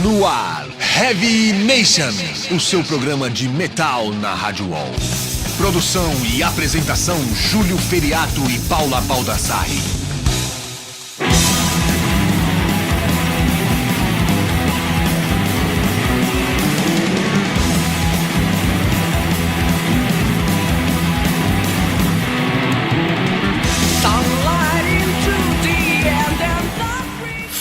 No ar, Heavy Nation, o seu programa de metal na Rádio Wall. Produção e apresentação, Júlio Feriato e Paula Baldassarri.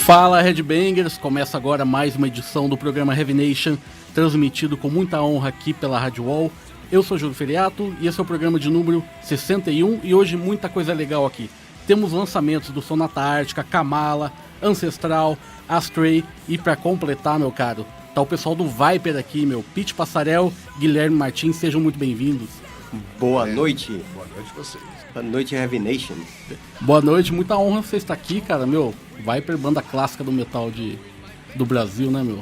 Fala Headbangers, começa agora mais uma edição do programa Heavy Nation, transmitido com muita honra aqui pela Rádio Wall. Eu sou Júlio Feriato e esse é o programa de número 61 e hoje muita coisa legal aqui. Temos lançamentos do Sonata Ártica, Kamala, Ancestral, Astray e para completar, meu caro, tá o pessoal do Viper aqui, meu, Pete Passarel, Guilherme Martins, sejam muito bem-vindos. Boa noite. Boa noite a vocês. Boa noite, Heavy Nation. Boa noite, muita honra você estar aqui, cara, meu. Viper, banda clássica do metal do Brasil, né, meu?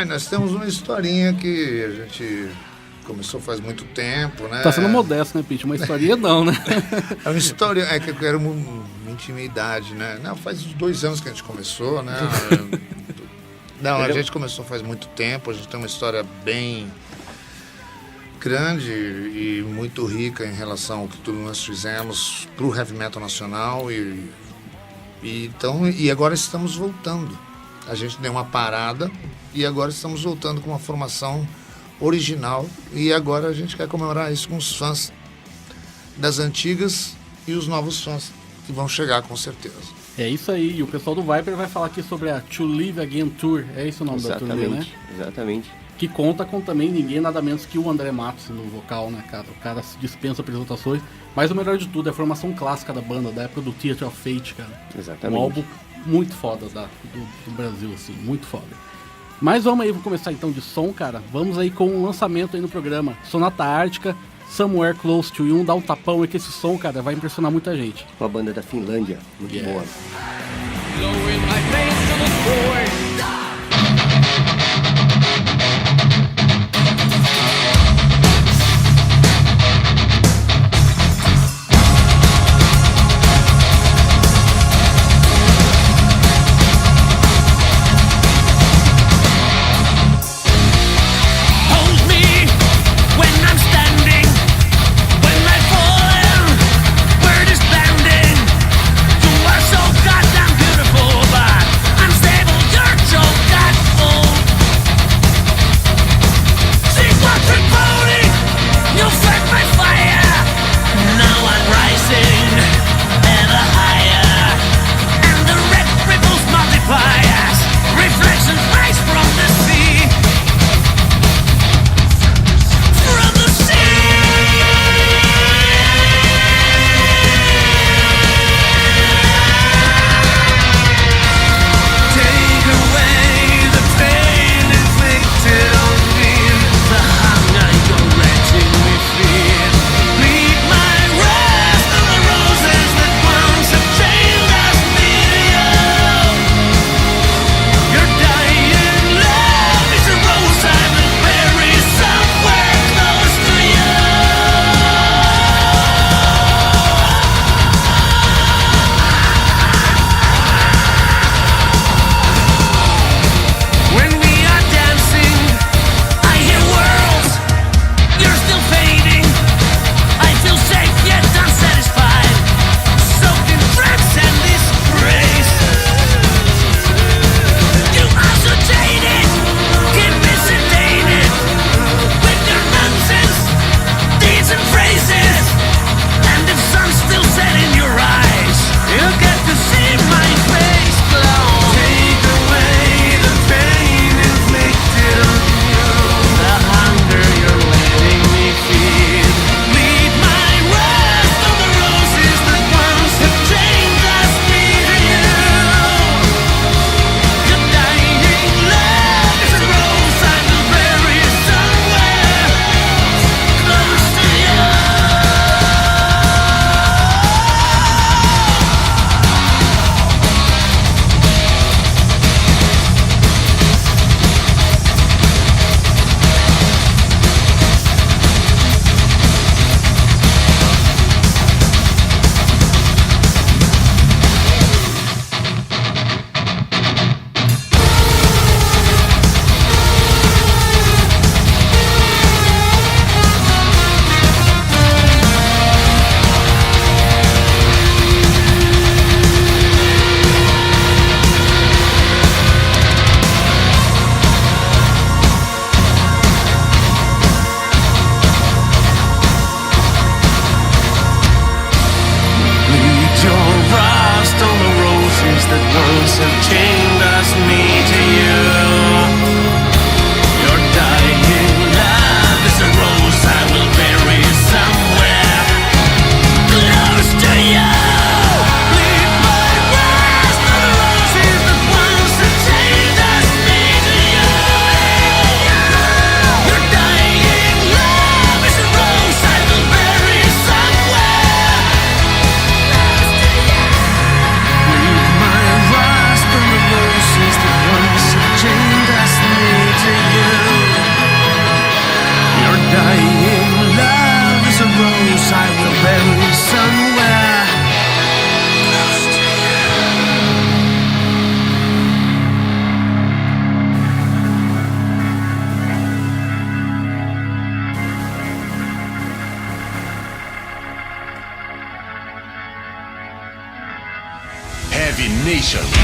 Nós temos uma historinha que a gente começou faz muito tempo, né? Tá sendo modesto, né, Pete? Uma historinha não, né? É uma história, é que eu quero uma intimidade, né? Não, faz 2 anos que a gente começou, né? Não, a gente começou faz muito tempo, a gente tem uma história bem grande e muito rica em relação ao que tudo nós fizemos pro heavy metal nacional e agora estamos voltando. A gente deu uma parada e agora estamos voltando com uma formação original e agora a gente quer comemorar isso com os fãs das antigas e os novos fãs que vão chegar com certeza. É isso aí, e o pessoal do Viper vai falar aqui sobre a To Live Again Tour, é esse o nome da turnê, né? Exatamente. Que conta com também ninguém nada menos que o André Matos no vocal, né, cara? O cara dispensa apresentações, mas o melhor de tudo é a formação clássica da banda, da época do Theatre of Fate, cara. Exatamente. Um álbum muito foda do Brasil, assim, muito foda. Mas vamos aí, vamos começar então de som, cara. Vamos aí com um lançamento aí no programa. Sonata Ártica, Somewhere Close to You, dá um tapão aí que esse som, cara, vai impressionar muita gente. Uma banda da Finlândia, muito boa. So goddamn beautiful, but Nation.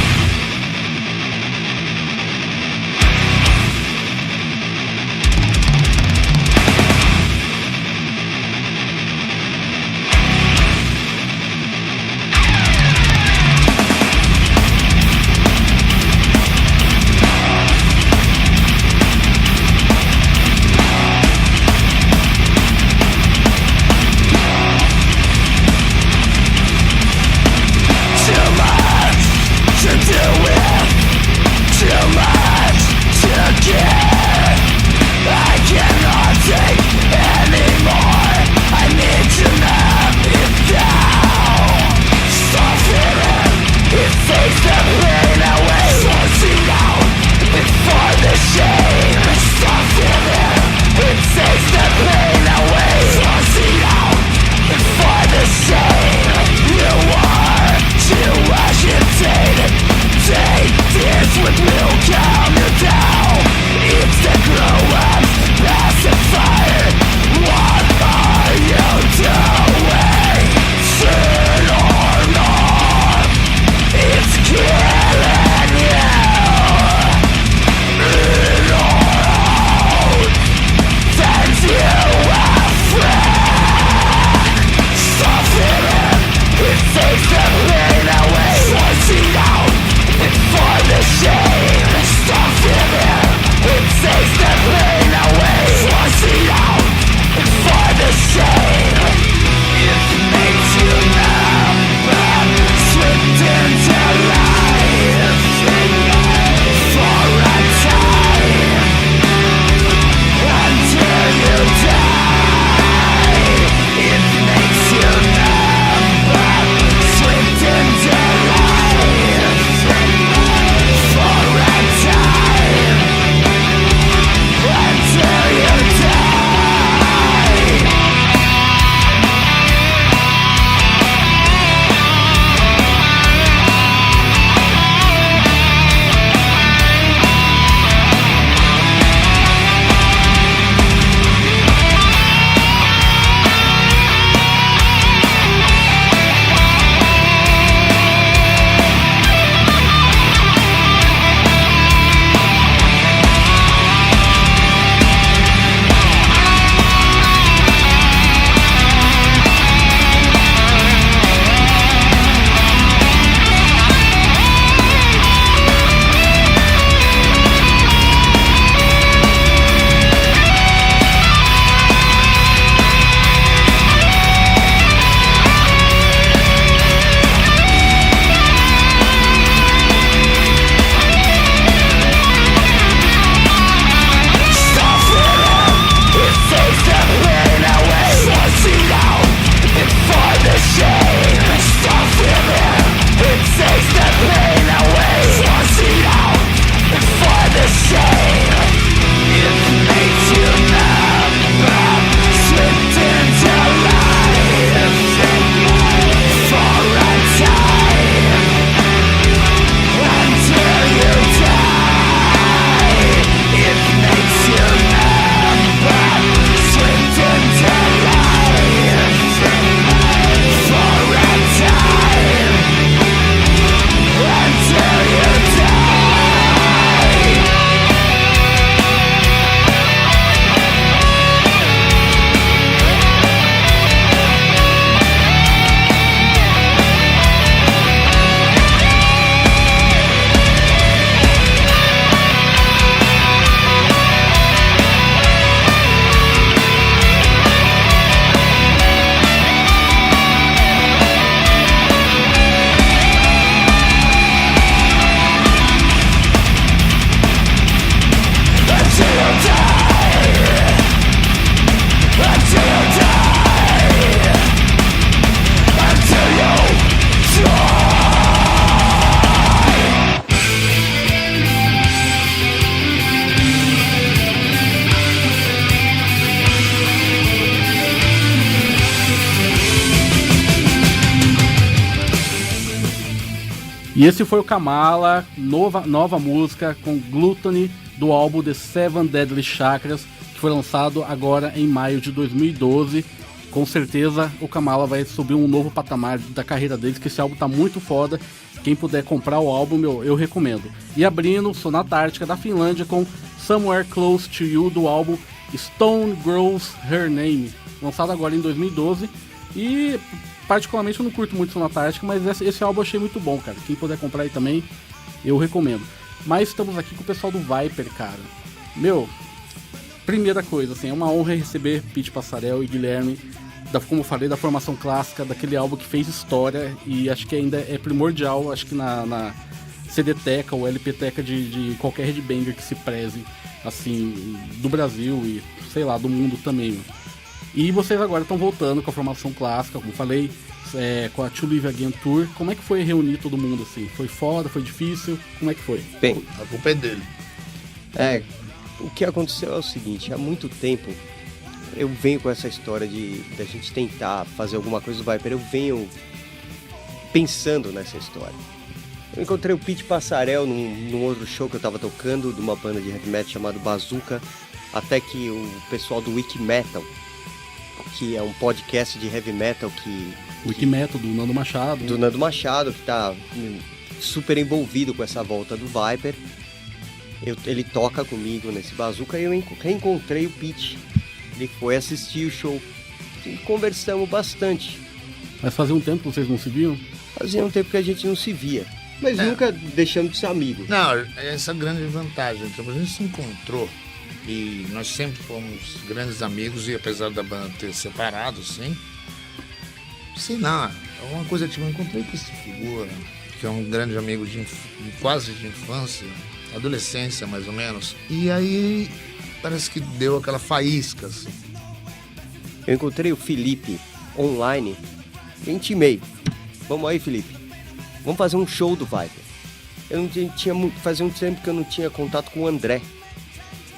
E esse foi o Kamala, nova música com Gluttony do álbum The Seven Deadly Chakras, que foi lançado agora em maio de 2012. com certeza o Kamala vai subir um novo patamar da carreira deles, que esse álbum tá muito foda. Quem puder comprar o álbum, eu recomendo. E abrindo, Sonata Ártica da Finlândia com Somewhere Close to You, do álbum Stone Grows Her Name, lançado agora em 2012. E particularmente eu não curto muito Sonata Ártica, mas esse álbum eu achei muito bom, cara. Quem puder comprar aí também, eu recomendo. Mas estamos aqui com o pessoal do Viper, cara. Primeira coisa, assim, é uma honra receber Pete Passarel e Guilherme, como eu falei, da formação clássica, daquele álbum que fez história, e acho que ainda é primordial, acho que na CD-teca ou LP-teca de qualquer headbanger que se preze, assim, do Brasil e, sei lá, do mundo também, meu. E vocês agora estão voltando com a formação clássica, como eu falei, com a To Live Again Tour. Como é que foi reunir todo mundo, assim? Foi foda, foi difícil? Como é que foi? Bem, A culpa é dele. o que aconteceu é o seguinte, há muito tempo eu venho com essa história da gente tentar fazer alguma coisa do Viper, eu venho pensando nessa história. Eu encontrei o Pete Passarel num outro show que eu tava tocando, de uma banda de heavy metal chamado Bazooka, até que o pessoal do Wiki Metal, que é um podcast de heavy metal Wiki Metal, do Nando Machado. Do Nando Machado, que tá super envolvido com essa volta do Viper. Ele toca comigo nesse Bazooka e eu reencontrei o Pete. Ele foi assistir o show e conversamos bastante. Mas fazia um tempo que vocês não se viam? Fazia um tempo que a gente não se via, mas nunca deixamos de ser amigos. Não, essa é a grande vantagem. Então, a gente se encontrou e nós sempre fomos grandes amigos, e apesar da banda ter separado, sim, não, é uma coisa tipo, eu encontrei com esse figura, que é um grande amigo quase de infância, adolescência mais ou menos, e aí parece que deu aquela faísca, assim. Eu encontrei o Felipe online e intimei. Vamos aí, Felipe, vamos fazer um show do Viper. Eu não tinha fazia um tempo que eu não tinha contato com o André,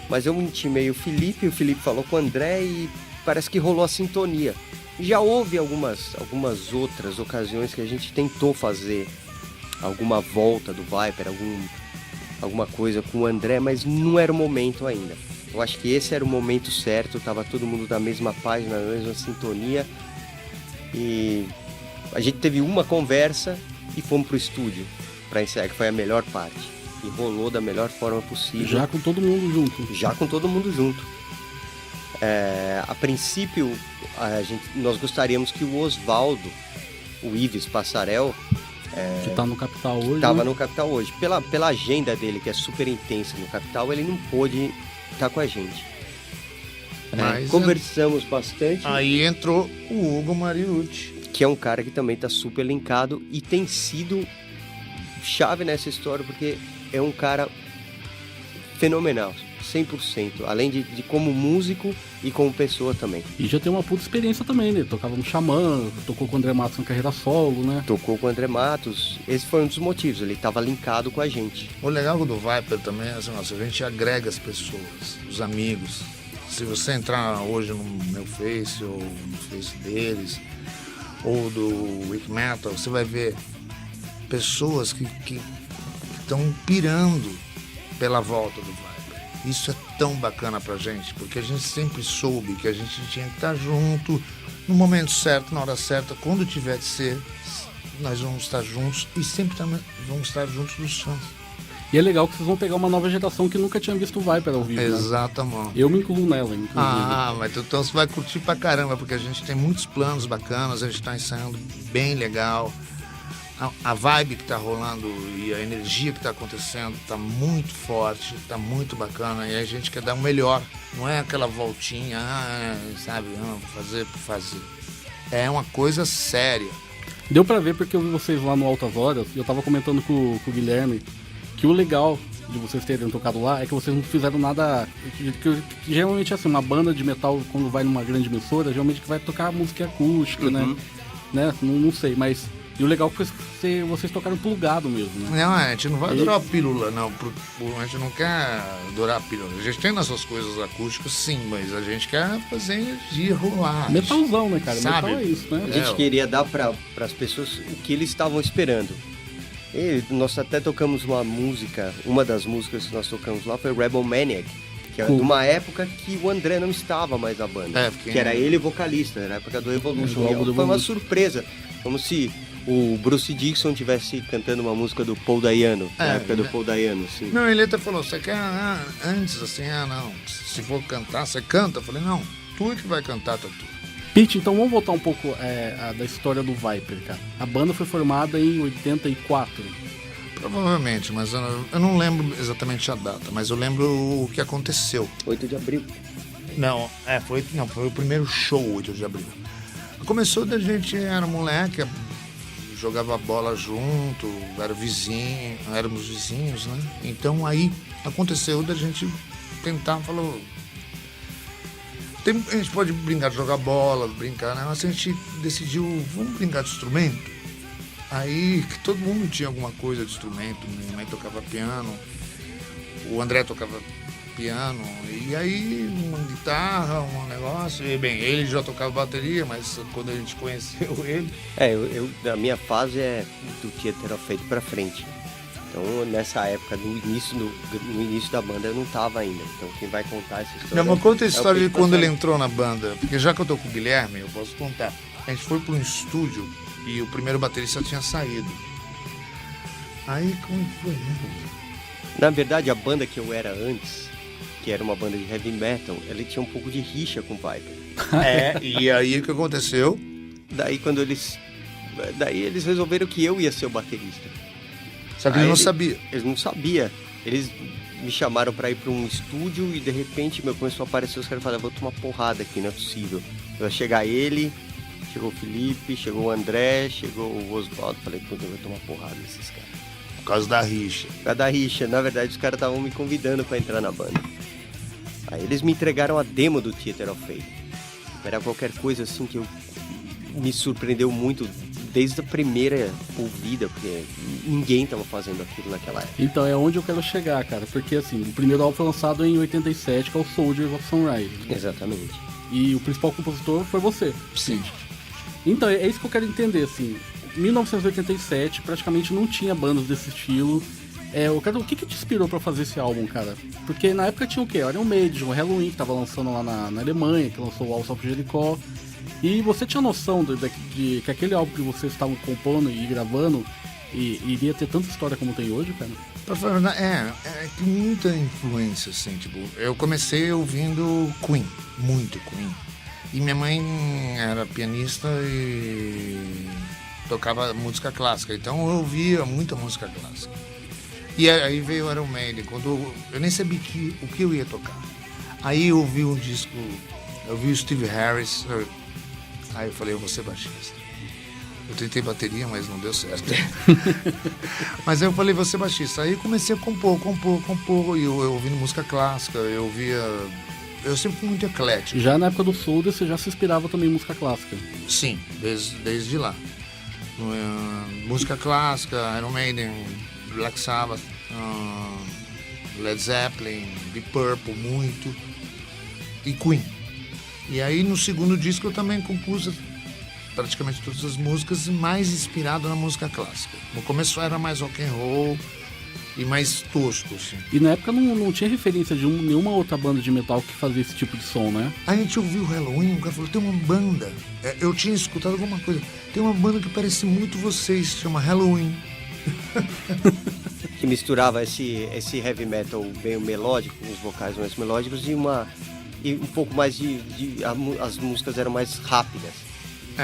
mas eu intimei o Felipe falou com o André e parece que rolou a sintonia. Já houve algumas outras ocasiões que a gente tentou fazer alguma volta do Viper, alguma coisa com o André, mas não era o momento ainda. Eu acho que esse era o momento certo, tava todo mundo na mesma página, na mesma sintonia, e a gente teve uma conversa e fomos pro estúdio para ensaiar, que foi a melhor parte, e rolou da melhor forma possível. Já com todo mundo junto? Já com todo mundo junto. A princípio, nós gostaríamos que o Osvaldo, o Ives Passarel, que tá no Capital hoje. Estava no Capital hoje. Pela agenda dele, que é super intensa no Capital, ele não pôde estar com a gente. Mas conversamos bastante. Aí entrou o Hugo Mariucci, que é um cara que também está super linkado e tem sido chave nessa história, porque é um cara fenomenal, 100%, além de como músico e como pessoa também. E já tem uma puta experiência também, né? Tocava no Xamã, tocou com o André Matos na carreira solo, né? Tocou com o André Matos, esse foi um dos motivos, ele estava linkado com a gente. O legal do Viper também é assim, a gente agrega as pessoas, os amigos. Se você entrar hoje no meu Face ou no Face deles, ou do Wiki Metal, você vai ver pessoas que estão pirando pela volta do Viper. Isso é tão bacana pra gente, porque a gente sempre soube que a gente tinha que estar junto, no momento certo, na hora certa, quando tiver de ser, nós vamos estar juntos e sempre também vamos estar juntos dos fãs. E é legal que vocês vão pegar uma nova geração que nunca tinha visto o Viper ao vivo. Exatamente. Né? Eu me incluo nela, inclusive. Mas então você vai curtir pra caramba, porque a gente tem muitos planos bacanas, a gente tá ensaiando bem legal. A vibe que tá rolando e a energia que tá acontecendo tá muito forte, tá muito bacana, e a gente quer dar o melhor. Não é aquela voltinha, sabe, fazer por fazer. É uma coisa séria. Deu pra ver porque eu vi vocês lá no Altas Horas, e eu tava comentando com o Guilherme que o legal de vocês terem tocado lá é que vocês não fizeram nada... Que geralmente é assim, uma banda de metal, quando vai numa grande emissora, geralmente que vai tocar música acústica, né? Não sei, mas... E o legal foi que vocês tocaram plugado mesmo, né? Não, a gente não vai adorar a pílula, não. A gente não quer adorar a pílula. A gente tem nossas coisas acústicas, sim, mas a gente quer fazer energia rolar. Metalzão, né, cara? Sabe? Metal é isso, né? A gente queria dar para as pessoas o que eles estavam esperando. E nós até tocamos uma das músicas que nós tocamos lá foi Rebel Maniac, que Que era de uma época que o André não estava mais na banda. Que era ele vocalista, na época do Evolution. Foi uma surpresa. Como se o Bruce Dickinson estivesse cantando uma música do Paul Dayano, na época do Paul Dayano, sim. Não, ele até falou, você quer antes, assim, não, se for cantar, você canta. Eu falei, não, tu é que vai cantar, Tatu. Pete, então vamos voltar um pouco da história do Viper, cara. A banda foi formada em 84. Provavelmente, mas eu não lembro exatamente a data, mas eu lembro o que aconteceu. 8 de abril. Foi o primeiro show, 8 de abril. Começou da gente, era moleque, jogava bola junto, éramos vizinhos, né? Então aí aconteceu da gente tentar, falou... a gente pode brincar de jogar bola, brincar, né? Mas a gente decidiu, vamos brincar de instrumento. Aí que todo mundo tinha alguma coisa de instrumento, minha mãe tocava piano, o André tocava piano, e aí uma guitarra, um negócio, e bem, ele já tocava bateria, mas quando a gente conheceu ele... A minha fase é do Theater of Fate pra frente. Então, nessa época, no início da banda, eu não tava ainda. Então, quem vai contar essa história... Não, mas conta a história de quando ele entrou na banda. Porque já que eu tô com o Guilherme, eu posso contar. A gente foi para um estúdio e o primeiro baterista tinha saído. Aí, como foi? Na verdade, a banda que eu era antes, que era uma banda de heavy metal, ela tinha um pouco de rixa com o Viper. E aí o que aconteceu? Daí eles resolveram que eu ia ser o baterista. Só que ele não sabia. Eles não sabiam. Eles me chamaram pra ir pra um estúdio e de repente começou a aparecer os caras e falaram, vou tomar porrada aqui, não é possível. Vai chegar ele, chegou o Felipe, chegou o André, chegou o Oswaldo. Falei, puta, eu vou tomar porrada desses caras. Por causa da rixa. Por causa da rixa. Na verdade, os caras estavam me convidando pra entrar na banda. Aí eles me entregaram a demo do Theater of Fate. Era qualquer coisa assim que me surpreendeu muito desde a primeira ouvida, porque ninguém tava fazendo aquilo naquela época. Então é onde eu quero chegar, cara, porque assim, o primeiro álbum foi lançado em 87, que é o Soldiers of Sunrise. Exatamente. E o principal compositor foi você. Sim. Então é isso que eu quero entender, assim, 1987 praticamente não tinha bandas desse estilo. O que te inspirou pra fazer esse álbum, cara? Porque na época tinha o quê? Era o Maiden, o Halloween, que tava lançando lá na Alemanha, que lançou o Walls of Jericho. E você tinha noção de que aquele álbum que vocês estavam compondo e gravando iria ter tanta história como tem hoje, cara? Pra falar a verdade, tem muita influência, assim, tipo, eu comecei ouvindo Queen, muito Queen. E minha mãe era pianista e tocava música clássica, então eu ouvia muita música clássica. E aí veio o Iron Maiden, quando eu nem sabia o que eu ia tocar. Aí eu ouvi um disco, eu vi o Steve Harris, aí eu falei, eu vou ser baixista. Eu tentei bateria, mas não deu certo. Mas aí eu falei, vou ser baixista. Aí comecei a compor, e eu ouvindo música clássica, eu sempre fui muito eclético. Já na época do Soldier, você já se inspirava também em música clássica? Sim, desde lá. Música clássica, Iron Maiden, Black Sabbath, Led Zeppelin, Deep Purple, muito, e Queen. E aí no segundo disco eu também compus praticamente todas as músicas mais inspirado na música clássica. No começo era mais rock and roll e mais tosco, assim. E na época não tinha referência de nenhuma outra banda de metal que fazia esse tipo de som, né? A gente ouviu o Halloween, o cara falou, tem uma banda, eu tinha escutado alguma coisa, tem uma banda que parece muito vocês, se chama Halloween. Que misturava esse heavy metal bem melódico, com os vocais mais melódicos e um pouco mais as músicas eram mais rápidas.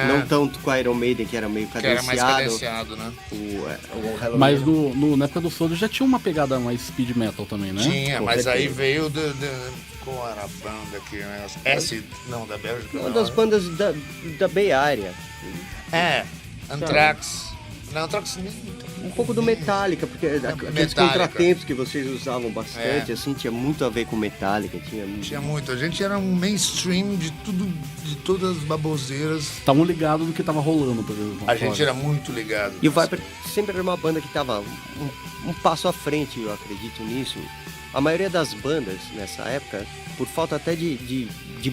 Não tanto com a Iron Maiden, que era meio cadenciado. Que era mais cadenciado, né? O Halloween. Mas na época do Soldier já tinha uma pegada mais speed metal também, né? Tinha, mas aí veio qual era a banda aqui, né? Da Bélgica. Uma das bandas da Bay Area. Anthrax. Não, Anthrax um pouco do Metallica, porque aqueles contratempos que vocês usavam bastante, assim, tinha muito a ver com Metallica. Tinha muito. A gente era um mainstream de tudo, de todas as baboseiras. Estavam ligados no que tava rolando, por exemplo. A gente era muito ligado. E o Viper sempre era uma banda que tava um passo à frente, eu acredito nisso. A maioria das bandas, nessa época, por falta até de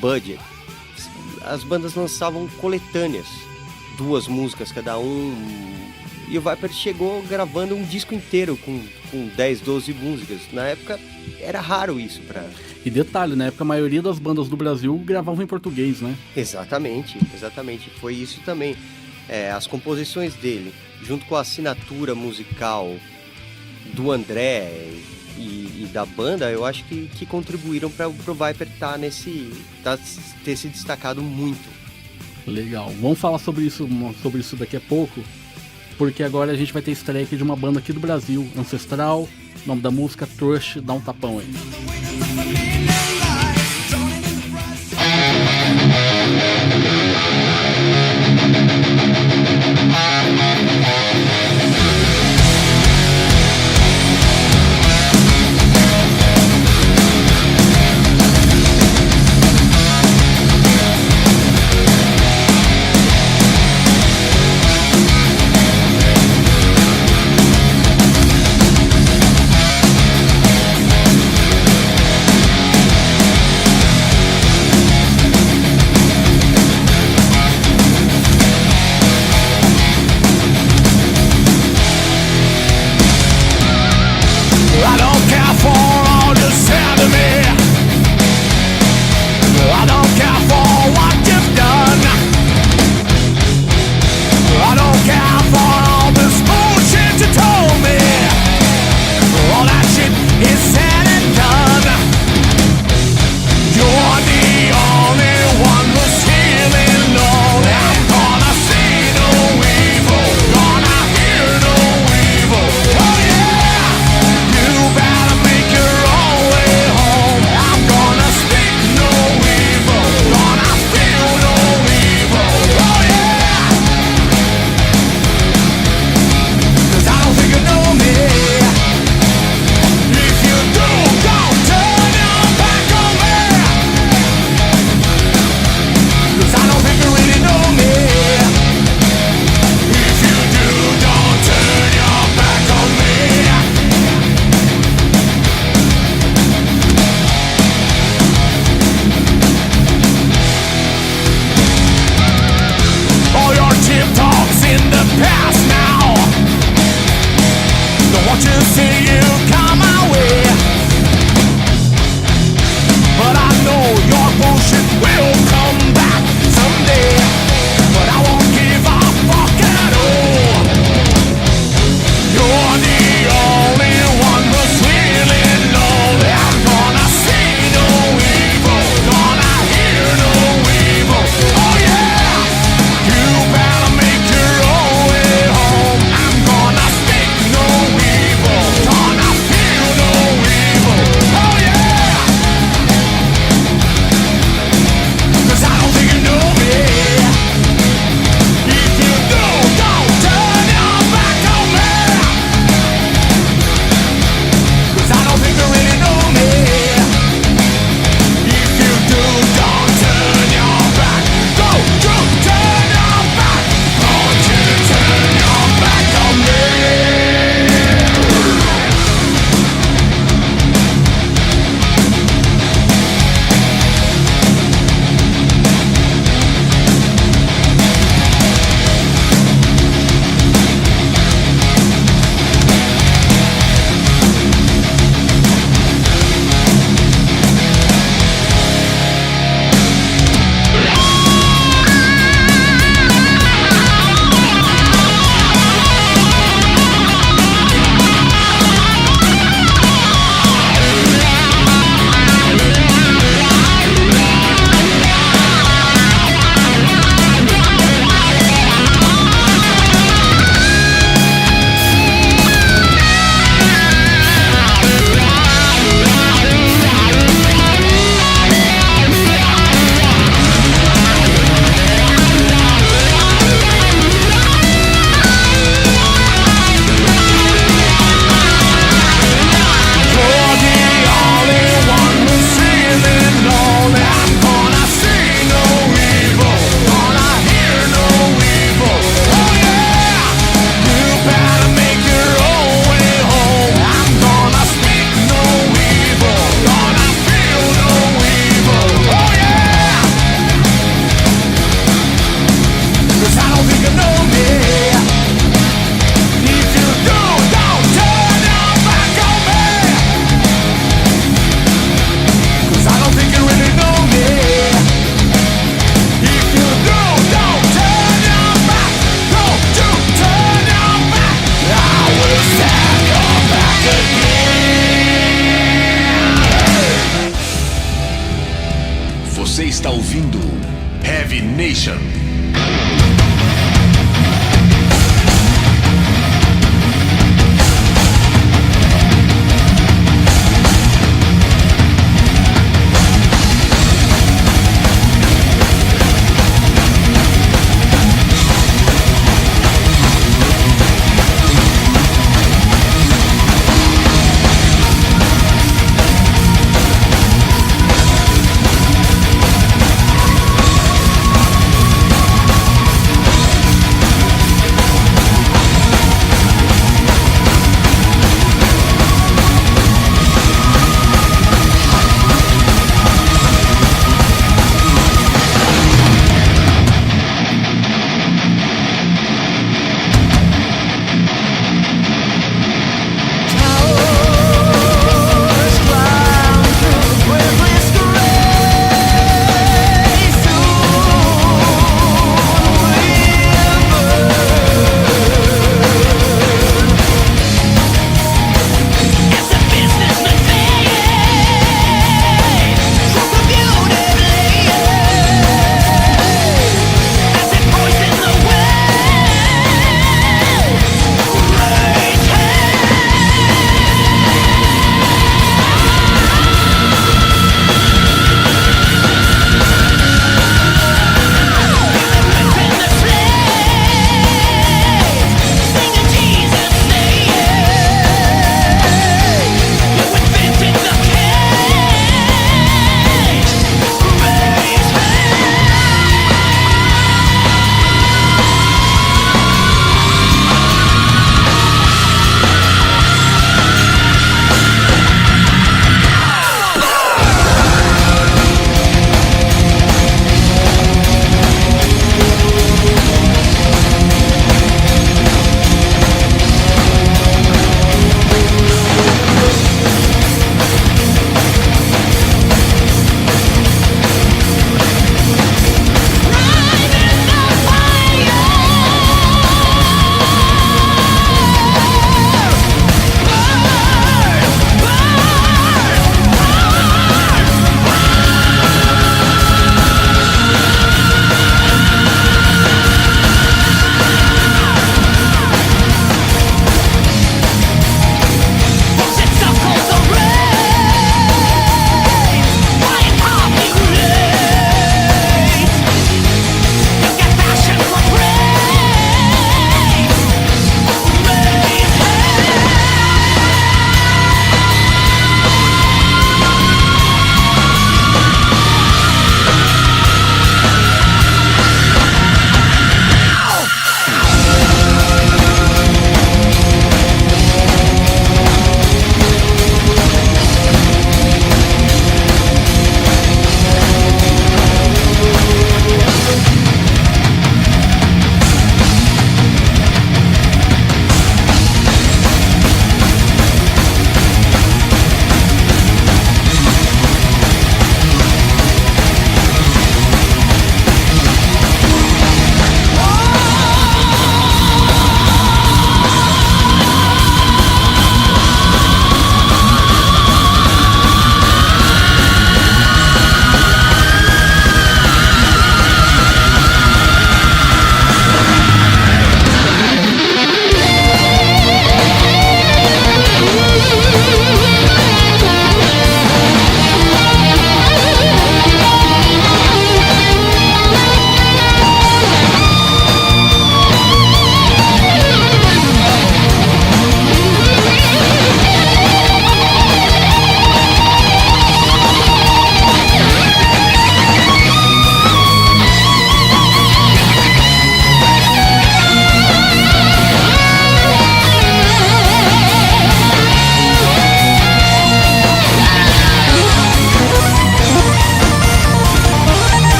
budget, as bandas lançavam coletâneas, 2 músicas cada um. E o Viper chegou gravando um disco inteiro com com 10, 12 músicas. Na época era raro isso pra... E detalhe, na época a maioria das bandas do Brasil gravavam em português, né? Exatamente. Foi isso também. As composições dele, junto com a assinatura musical do André e da banda, eu acho que contribuíram para o Viper ter se destacado muito. Legal. Vamos falar sobre isso daqui a pouco, porque agora a gente vai ter estreia aqui de uma banda aqui do Brasil, Ancestral, o nome da música Thrush, dá um tapão aí. Você está ouvindo Heavy Nation.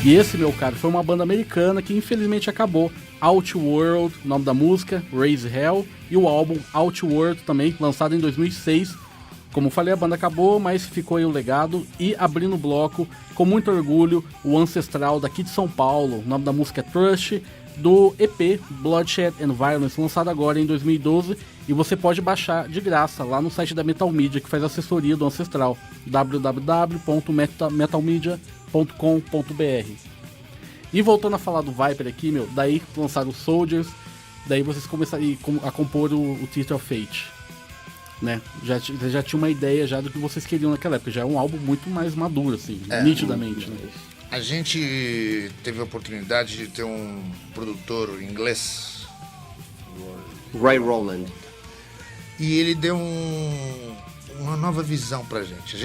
E esse, meu caro, foi uma banda americana que infelizmente acabou. Outworld, nome da música, Raise Hell, e o álbum Outworld também, lançado em 2006. Como falei, a banda acabou, mas ficou aí o legado. E abrindo o bloco, com muito orgulho, o Ancestral daqui de São Paulo. O nome da música é Trust, do EP Bloodshed and Violence, lançado agora em 2012. E você pode baixar de graça lá no site da Metal Media, que faz assessoria do Ancestral, www.metalmedia.com.br. E voltando a falar do Viper aqui, meu, daí lançaram os Soldiers, daí vocês começaram a compor o Theater of Fate, né? Já tinha uma ideia já do que vocês queriam naquela época, já é um álbum muito mais maduro, assim, nitidamente, né? A gente teve a oportunidade de ter um produtor inglês, Ray Rowland. e ele deu uma nova visão pra gente. A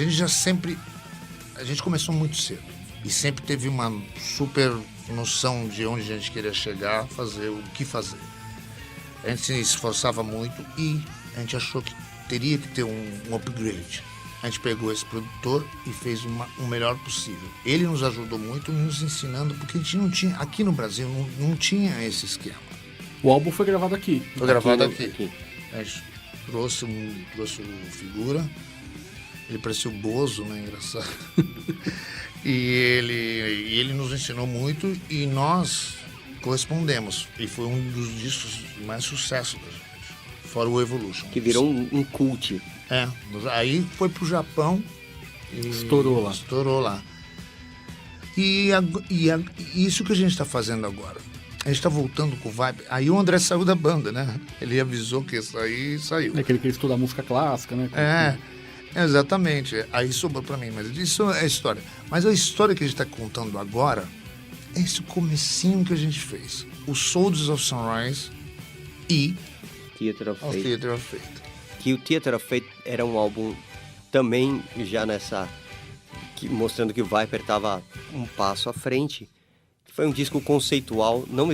gente começou muito cedo e sempre teve uma super noção de onde a gente queria chegar, fazer o que fazer. A gente se esforçava muito e a gente achou que teria que ter um upgrade. A gente pegou esse produtor e fez o melhor possível. Ele nos ajudou muito nos ensinando, porque a gente não tinha, aqui no Brasil, não tinha esse esquema. O álbum foi gravado aqui. Foi gravado aqui. A gente trouxe o figura, ele parecia o Bozo, né? Engraçado. E ele nos ensinou muito e nós correspondemos. E foi um dos discos de mais sucesso da gente. Fora o Evolution. Que virou um cult. Aí foi pro Japão e estourou lá. E isso que a gente está fazendo agora. A gente está voltando com o Vibe. Aí o André saiu da banda, né? Ele avisou que ia sair e saiu. É aquele que estuda música clássica, né? Exatamente. Aí sobrou pra mim, mas isso é história. Mas a história que a gente tá contando agora é esse comecinho que a gente fez. O Soldiers of Sunrise e Theater of o Fate. Theater of Fate. Que o Theater of Fate era um álbum também já mostrando que o Viper estava um passo à frente. Foi um disco conceitual, não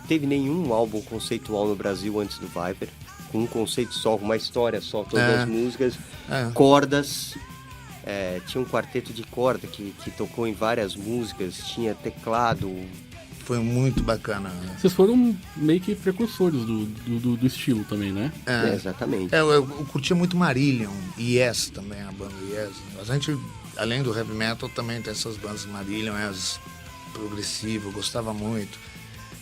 teve nenhum álbum conceitual no Brasil antes do Viper, com um conceito só, uma história só, todas as músicas, cordas, tinha um quarteto de corda que tocou em várias músicas, tinha teclado. Foi muito bacana. Vocês foram meio que precursores do estilo também, né? Exatamente. Eu curtia muito Marillion, Yes também, a banda Yes. A gente, além do heavy metal, também tem essas bandas Marillion, as progressivo, eu gostava muito.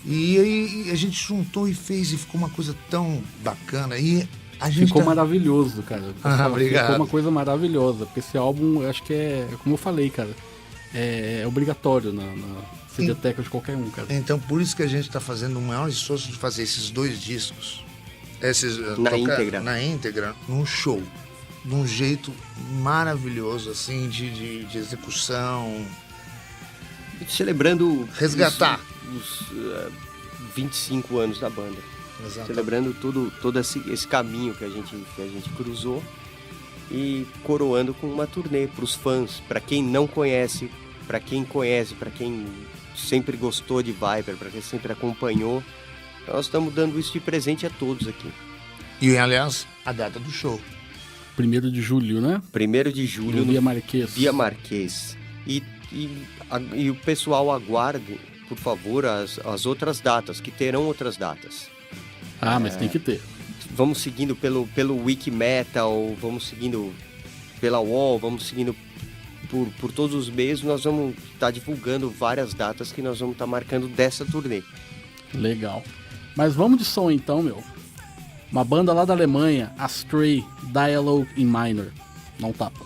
E aí a gente juntou e fez, e ficou uma coisa tão bacana. E a gente ficou maravilhoso, cara. Obrigado. Ficou uma coisa maravilhosa, porque esse álbum, eu acho que como eu falei, cara, é obrigatório na CD-teca de qualquer um, cara. Então, por isso que a gente está fazendo o maior esforço de fazer esses dois discos. Na íntegra, num show. De um jeito maravilhoso, assim, de execução. Celebrando resgatar os 25 anos da banda. Exatamente. Celebrando todo esse caminho que a gente cruzou e coroando com uma turnê para os fãs, para quem não conhece, para quem conhece, para quem sempre gostou de Viper, para quem sempre acompanhou. Nós estamos dando isso de presente a todos aqui. E, aliás, a data do show. 1º de julho, né? 1º de julho. No Via Marquês. Via Marquês. E o pessoal aguarde, por favor, as outras datas, que terão outras datas. Mas tem que ter. Vamos seguindo pelo Wikimetal, vamos seguindo pela Wall, vamos seguindo por todos os meios. Nós vamos estar divulgando várias datas que nós vamos estar marcando dessa turnê. Legal. Mas vamos de som então, meu. Uma banda lá da Alemanha, Astray, Dialogue in Minor. Não tapa.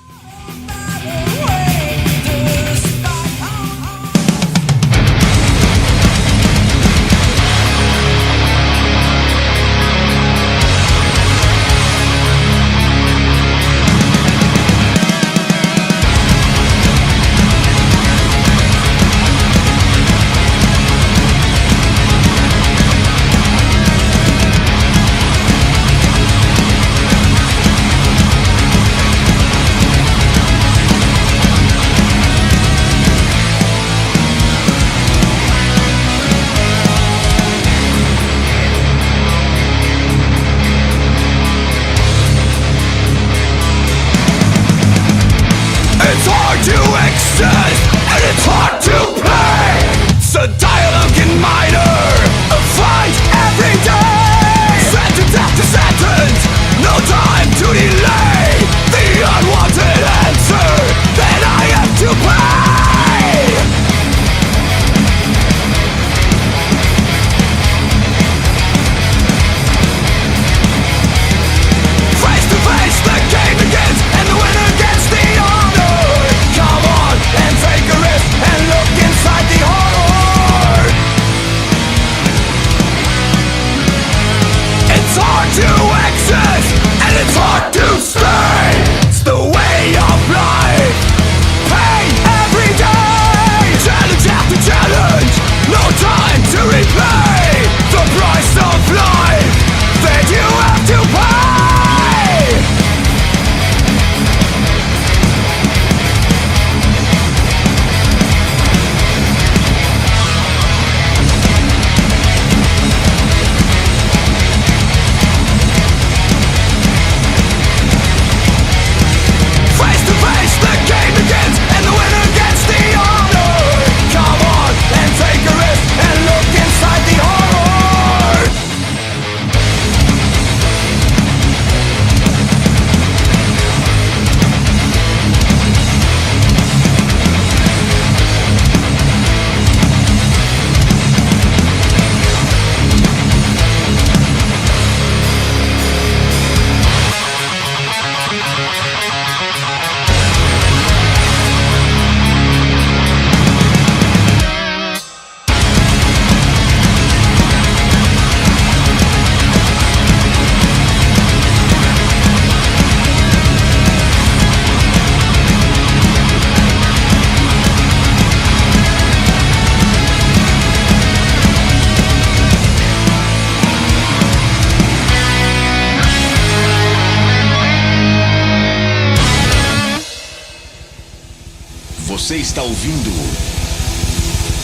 Você está ouvindo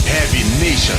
Heavy Nation.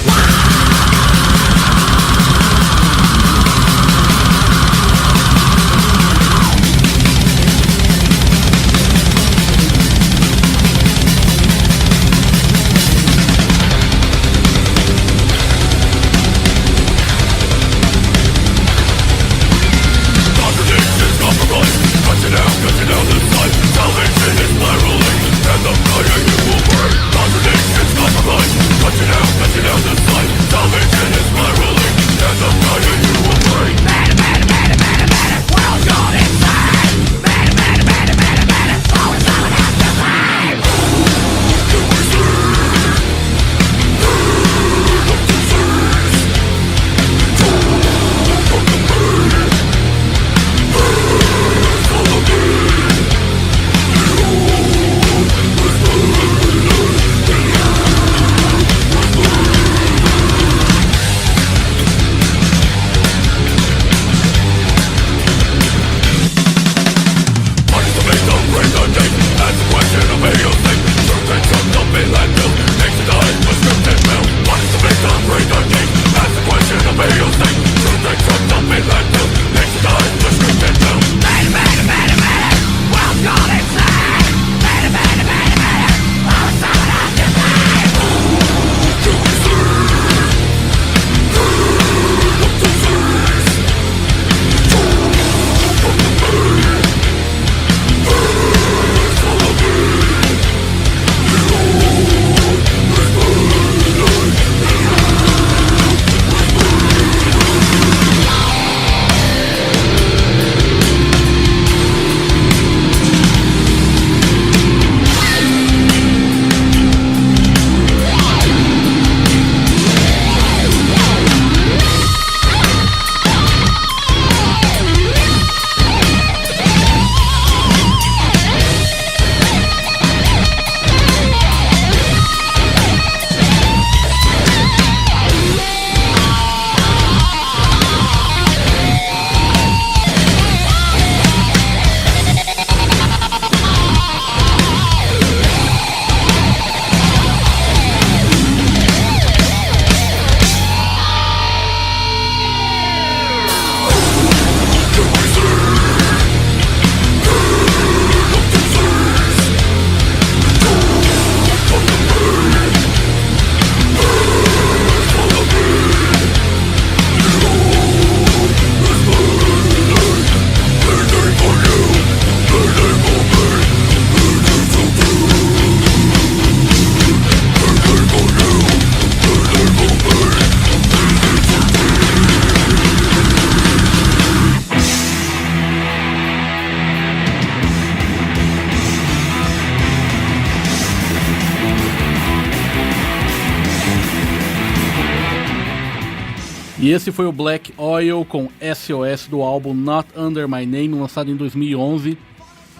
E esse foi o Black Oil com SOS do álbum Not Under My Name, lançado em 2011.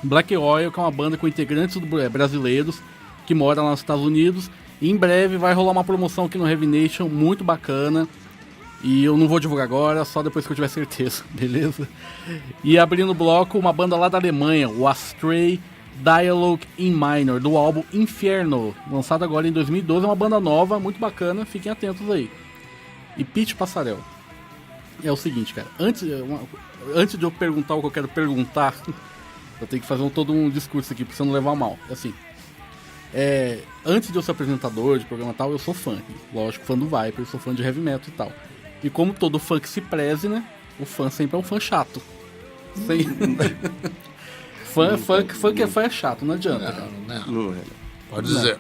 Black Oil, que é uma banda com integrantes brasileiros que moram lá nos Estados Unidos. E em breve vai rolar uma promoção aqui no Heavy Nation muito bacana. E eu não vou divulgar agora, só depois que eu tiver certeza, beleza? E abrindo o bloco, uma banda lá da Alemanha, o Astray Dialogue in Minor, do álbum Inferno, lançado agora em 2012. É uma banda nova, muito bacana, fiquem atentos aí. E Pete Passarel. É o seguinte, cara, antes de eu perguntar o que eu quero perguntar, eu tenho que fazer todo um discurso aqui pra você não levar mal. Assim, antes de eu ser apresentador de programa e tal, eu sou fã, lógico, fã do Viper, eu sou fã de heavy metal e tal. E como todo fã que se preze, né, o fã sempre é um fã chato. Fã que é fã é chato, não adianta, cara. Não. Pode dizer.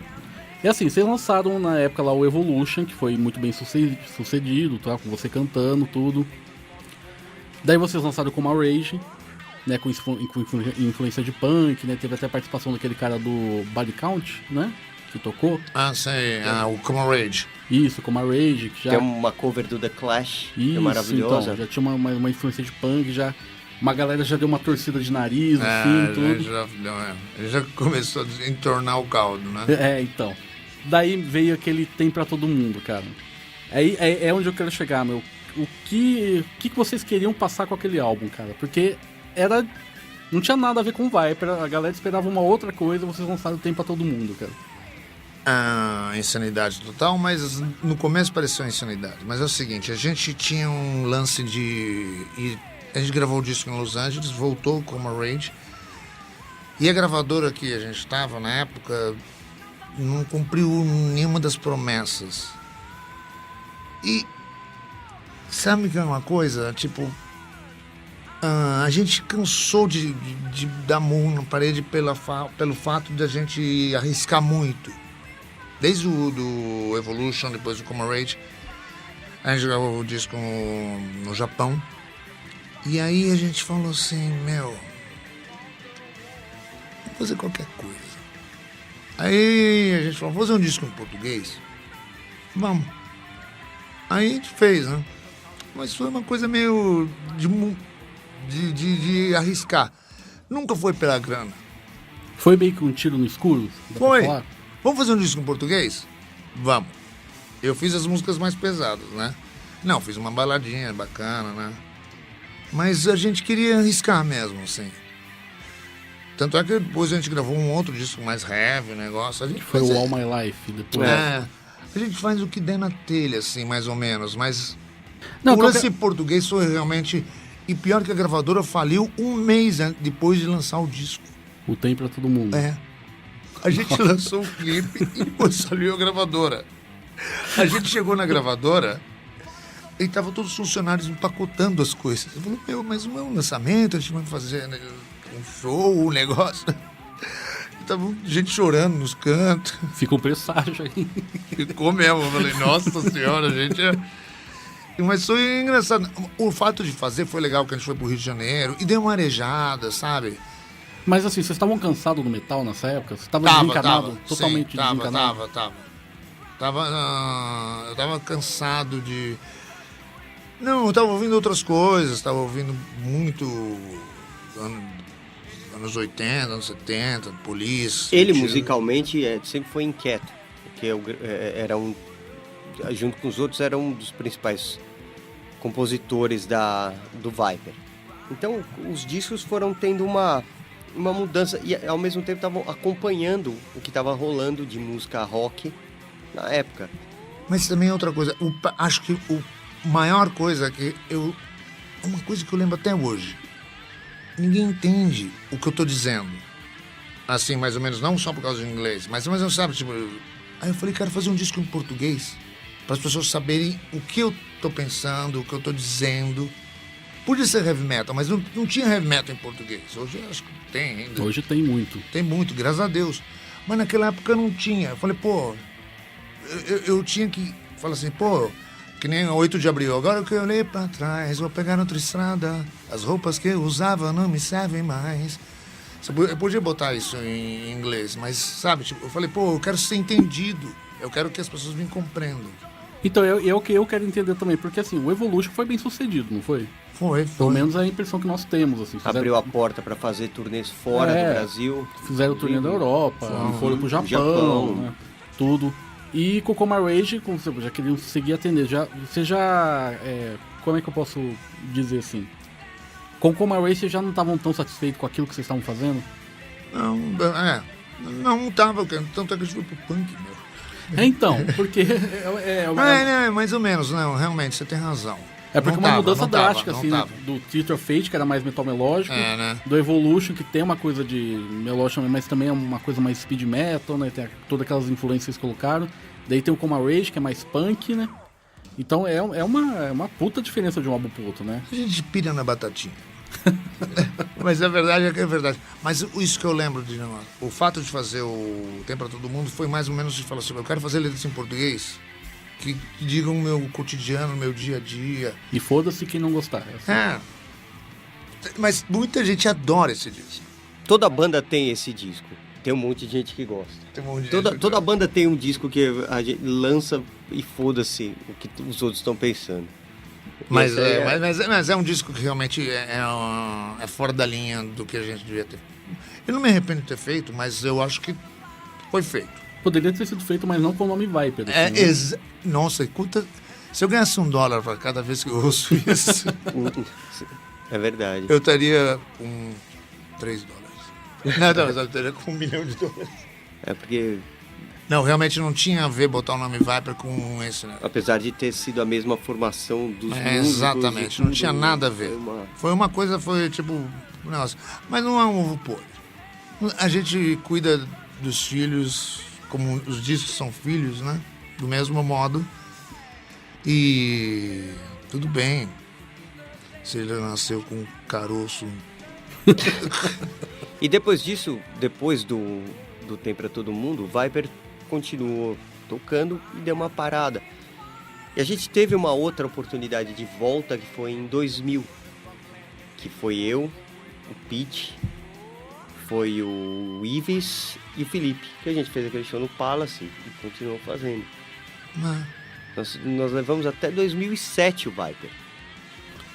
E assim, vocês lançaram na época lá o Evolution, que foi muito bem sucedido, tá? Com você cantando, tudo. Daí vocês lançaram como a Rage, né? Com influência de punk, né? Teve até a participação daquele cara do Body Count, né? Que tocou. Ah, sei. O Como a Rage. Isso, como a Rage. Que já... Tem uma cover do The Clash, isso, que é maravilhosa. Então, já tinha uma influência de punk, já... Uma galera já deu uma torcida de nariz, assim, tudo. Ele já começou a entornar o caldo, né? Então. Daí veio aquele Tem Pra Todo Mundo, cara. É onde eu quero chegar, meu. O que vocês queriam passar com aquele álbum, cara? Porque não tinha nada a ver com Viper, a galera esperava uma outra coisa, vocês lançaram Tem Pra Todo Mundo, cara. insanidade total, mas no começo pareceu insanidade. Mas é o seguinte, a gente tinha um lance de... A gente gravou o disco em Los Angeles, voltou com uma Rage, e a gravadora que a gente estava na época não cumpriu nenhuma das promessas. E sabe que é uma coisa? Tipo, a gente cansou de dar murro na parede pelo fato de a gente arriscar muito. Desde o do Evolution, depois do Coma Rage, a gente gravou o disco no Japão. E aí a gente falou assim, vamos fazer qualquer coisa. Aí a gente falou, vamos fazer um disco em português? Vamos. Aí a gente fez, né? Mas foi uma coisa meio de arriscar. Nunca foi pela grana. Foi meio que um tiro no escuro? Foi. Vamos fazer um disco em português? Vamos. Eu fiz as músicas mais pesadas, né? Não, fiz uma baladinha bacana, né? Mas a gente queria arriscar mesmo, assim. Tanto é que depois a gente gravou um outro disco mais heavy, negócio. A gente foi o All My Life depois. A gente faz o que der na telha, assim, mais ou menos. Mas não, o lance português foi realmente... E pior que a gravadora faliu um mês depois de lançar o disco. O Tem Pra Todo Mundo. A gente lançou um clipe e depois faliu a gravadora. A gente chegou na gravadora e estavam todos os funcionários empacotando as coisas. Eu falei, mas não é um lançamento, a gente vai fazer um show, um negócio. Tava gente chorando nos cantos. Fica um presságio aí. Ficou mesmo. Eu falei, nossa senhora, a gente Mas foi engraçado. O fato de fazer foi legal, que a gente foi pro Rio de Janeiro e deu uma arejada, sabe? Mas assim, vocês estavam cansados do metal nessa época? Você estava desencanado? Totalmente sim, desencanado? Eu tava cansado de... Não, eu tava ouvindo outras coisas, tava ouvindo muito... Anos 80, anos 70, Police... Ele musicalmente sempre foi inquieto, porque era junto com os outros, era um dos principais compositores do Viper. Então, os discos foram tendo uma mudança e, ao mesmo tempo, estavam acompanhando o que estava rolando de música rock na época. Mas também outra coisa, acho que a maior coisa que uma coisa que eu lembro até hoje, ninguém entende o que eu tô dizendo. Assim, mais ou menos, não só por causa do inglês, mas mais ou menos, sabe, tipo... Aí eu falei, quero fazer um disco em português, para as pessoas saberem o que eu tô pensando, o que eu tô dizendo. Podia ser heavy metal, mas não tinha heavy metal em português. Hoje eu acho que tem ainda. Hoje tem muito. Tem muito, graças a Deus. Mas naquela época não tinha. Eu falei, eu tinha que... Falar assim, que nem 8 de abril. Agora que eu olhei pra trás, vou pegar outra estrada. As roupas que eu usava não me servem mais. Eu podia botar isso em inglês, mas, sabe, tipo, eu falei, eu quero ser entendido. Eu quero que as pessoas me compreendam. Então, é o que eu quero entender também, porque assim, o Evolution foi bem sucedido, não foi? Foi. Pelo menos é a impressão que nós temos, assim. Abriu a porta para fazer turnês fora do Brasil. Fizeram o turnê da Europa, foram pro Japão. Né, tudo. E com o Coma Rage, como você já queria seguir atender, como é que eu posso dizer assim? Com o Coma Rage, vocês já não estavam tão satisfeitos com aquilo que vocês estavam fazendo? Não tava, tanto é que a gente foi pro punk, meu. Então, porque... mais ou menos, não, realmente, você tem razão. É porque uma mudança drástica, assim, né? Do Theater of Fate, que era mais metal melódico, né? Do Evolution, que tem uma coisa de melódico, mas também é uma coisa mais speed metal, né? Tem todas aquelas influências que vocês colocaram. Daí tem o Coma Rage, que é mais punk, né? Então é uma puta diferença de um álbum pro outro, né? A gente pira na batatinha. Mas a verdade é que é verdade. Mas isso que eu lembro de o fato de fazer o Tem Pra Todo Mundo foi mais ou menos de falar assim, eu quero fazer letras em português que digam o meu cotidiano, o meu dia a dia. E foda-se quem não gostar. Mas muita gente adora esse disco. Toda banda tem esse disco. Tem um monte de gente que gosta. Toda banda tem um disco que a gente lança e foda-se o que os outros estão pensando. Mas é um disco que realmente é fora da linha do que a gente devia ter. Eu não me arrependo de ter feito, mas eu acho que foi feito. Poderia ter sido feito, mas não com o nome Viper. Nossa, se eu ganhasse $1 para cada vez que eu ouço isso... É verdade. Eu estaria com $3. Não, eu estaria com $1 milhão. É porque Não, realmente não tinha a ver botar o nome Viper com esse, né? Apesar de ter sido a mesma formação dos músicos. Exatamente, não tinha nada a ver. Foi uma coisa, tipo... Nossa, mas não é um ovo podre. A gente cuida dos filhos, como os discos são filhos, né? Do mesmo modo. E tudo bem. Se ele nasceu com um caroço. E depois disso, depois do Tem Pra Todo Mundo, o Viper continuou tocando e deu uma parada. E a gente teve uma outra oportunidade de volta, que foi em 2000. Que foi eu, o Pete, foi o Ives e o Felipe. Que a gente fez aquele show no Palace e continuou fazendo. Nós levamos até 2007 o Viper.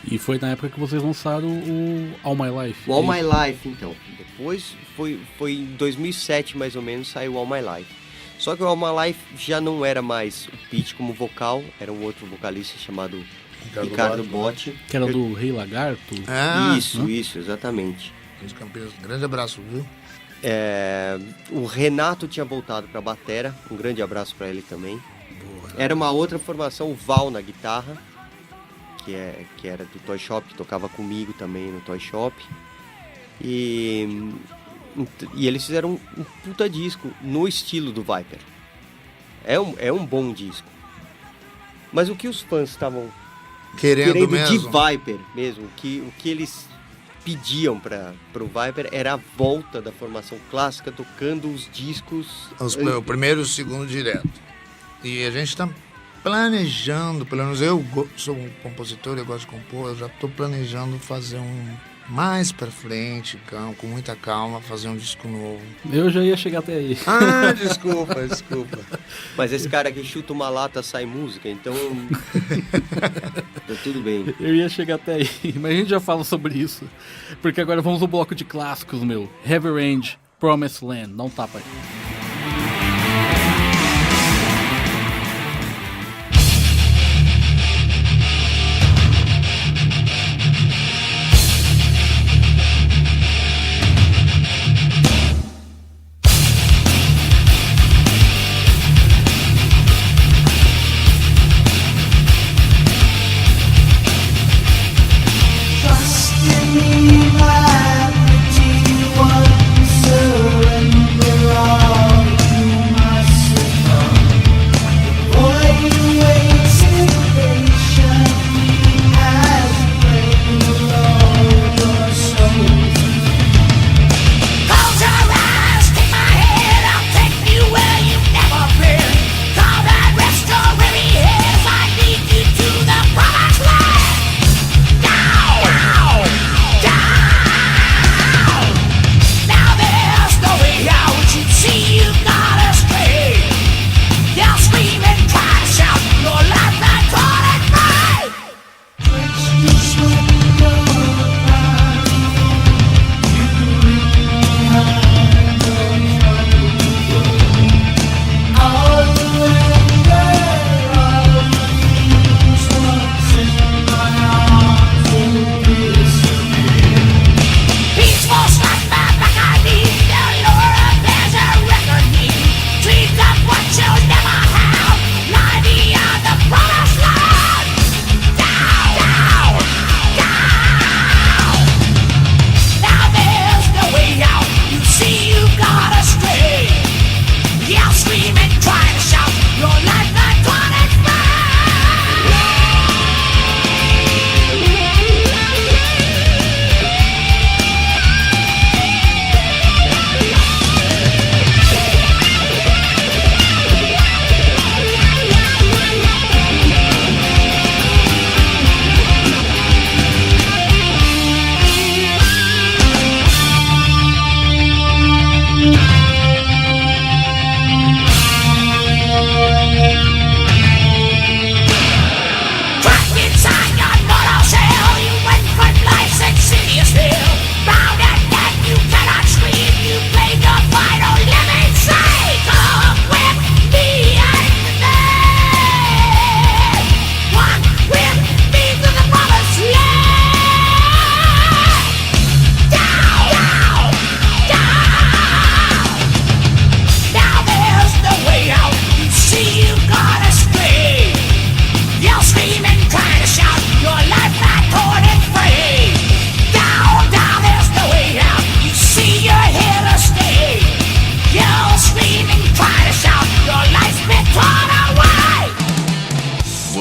E foi na época que vocês lançaram o All My Life. O All My Life, então. Depois, foi em 2007, mais ou menos, saiu o All My Life. Só que o All My Life já não era mais o Pete como vocal, era um outro vocalista chamado Ricardo Botti. Que era do Rei Lagarto. Isso, exatamente. Grande abraço, viu? O Renato tinha voltado pra batera, um grande abraço pra ele também. Boa. Era uma outra formação, o Val na guitarra, que era do Toy Shop, que tocava comigo também no Toy Shop. E eles fizeram um puta disco no estilo do Viper. É um bom disco. Mas o que os fãs estavam querendo mesmo. De Viper mesmo, o que eles pediam pro Viper era a volta da formação clássica, tocando os discos... O primeiro e o segundo direto. E a gente tá planejando, pelo menos eu sou um compositor, eu gosto de compor, eu já tô planejando fazer mais pra frente, com muita calma, fazer um disco novo. Eu já ia chegar até aí. Desculpa. Mas esse cara que chuta uma lata sai música, então... tá tudo bem. Eu ia chegar até aí, mas a gente já fala sobre isso. Porque agora vamos ao bloco de clássicos, meu. Heavy Rain, Promised Land. Dá um tapa aí. Surrender all.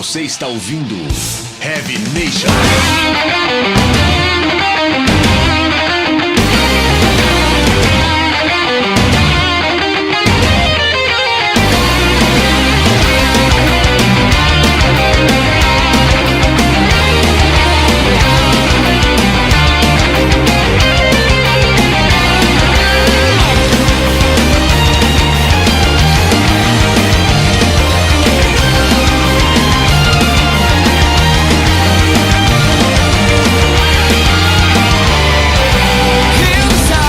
Você está ouvindo Heavy Nation. Inside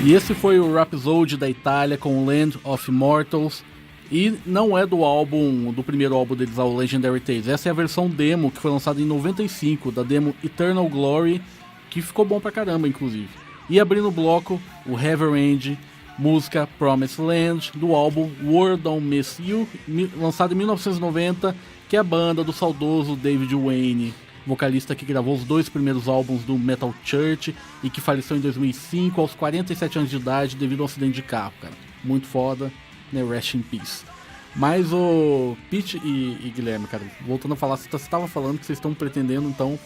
E esse foi o Rhapsody da Itália com Land of Immortals. E não é do primeiro álbum deles, o Legendary Tales. Essa é a versão demo que foi lançada em 95, da demo Eternal Glory, que ficou bom pra caramba, inclusive. E abrindo o bloco, o Heavy End, música Promised Land, do álbum World Don't Miss You, lançado em 1990, que é a banda do saudoso David Wayne, vocalista que gravou os 2 primeiros álbuns do Metal Church e que faleceu em 2005 aos 47 anos de idade devido a um acidente de carro, cara. Muito foda, né? Rest in Peace. Mas o Pete e Guilherme, cara, voltando a falar, você estava falando que vocês estão pretendendo, então,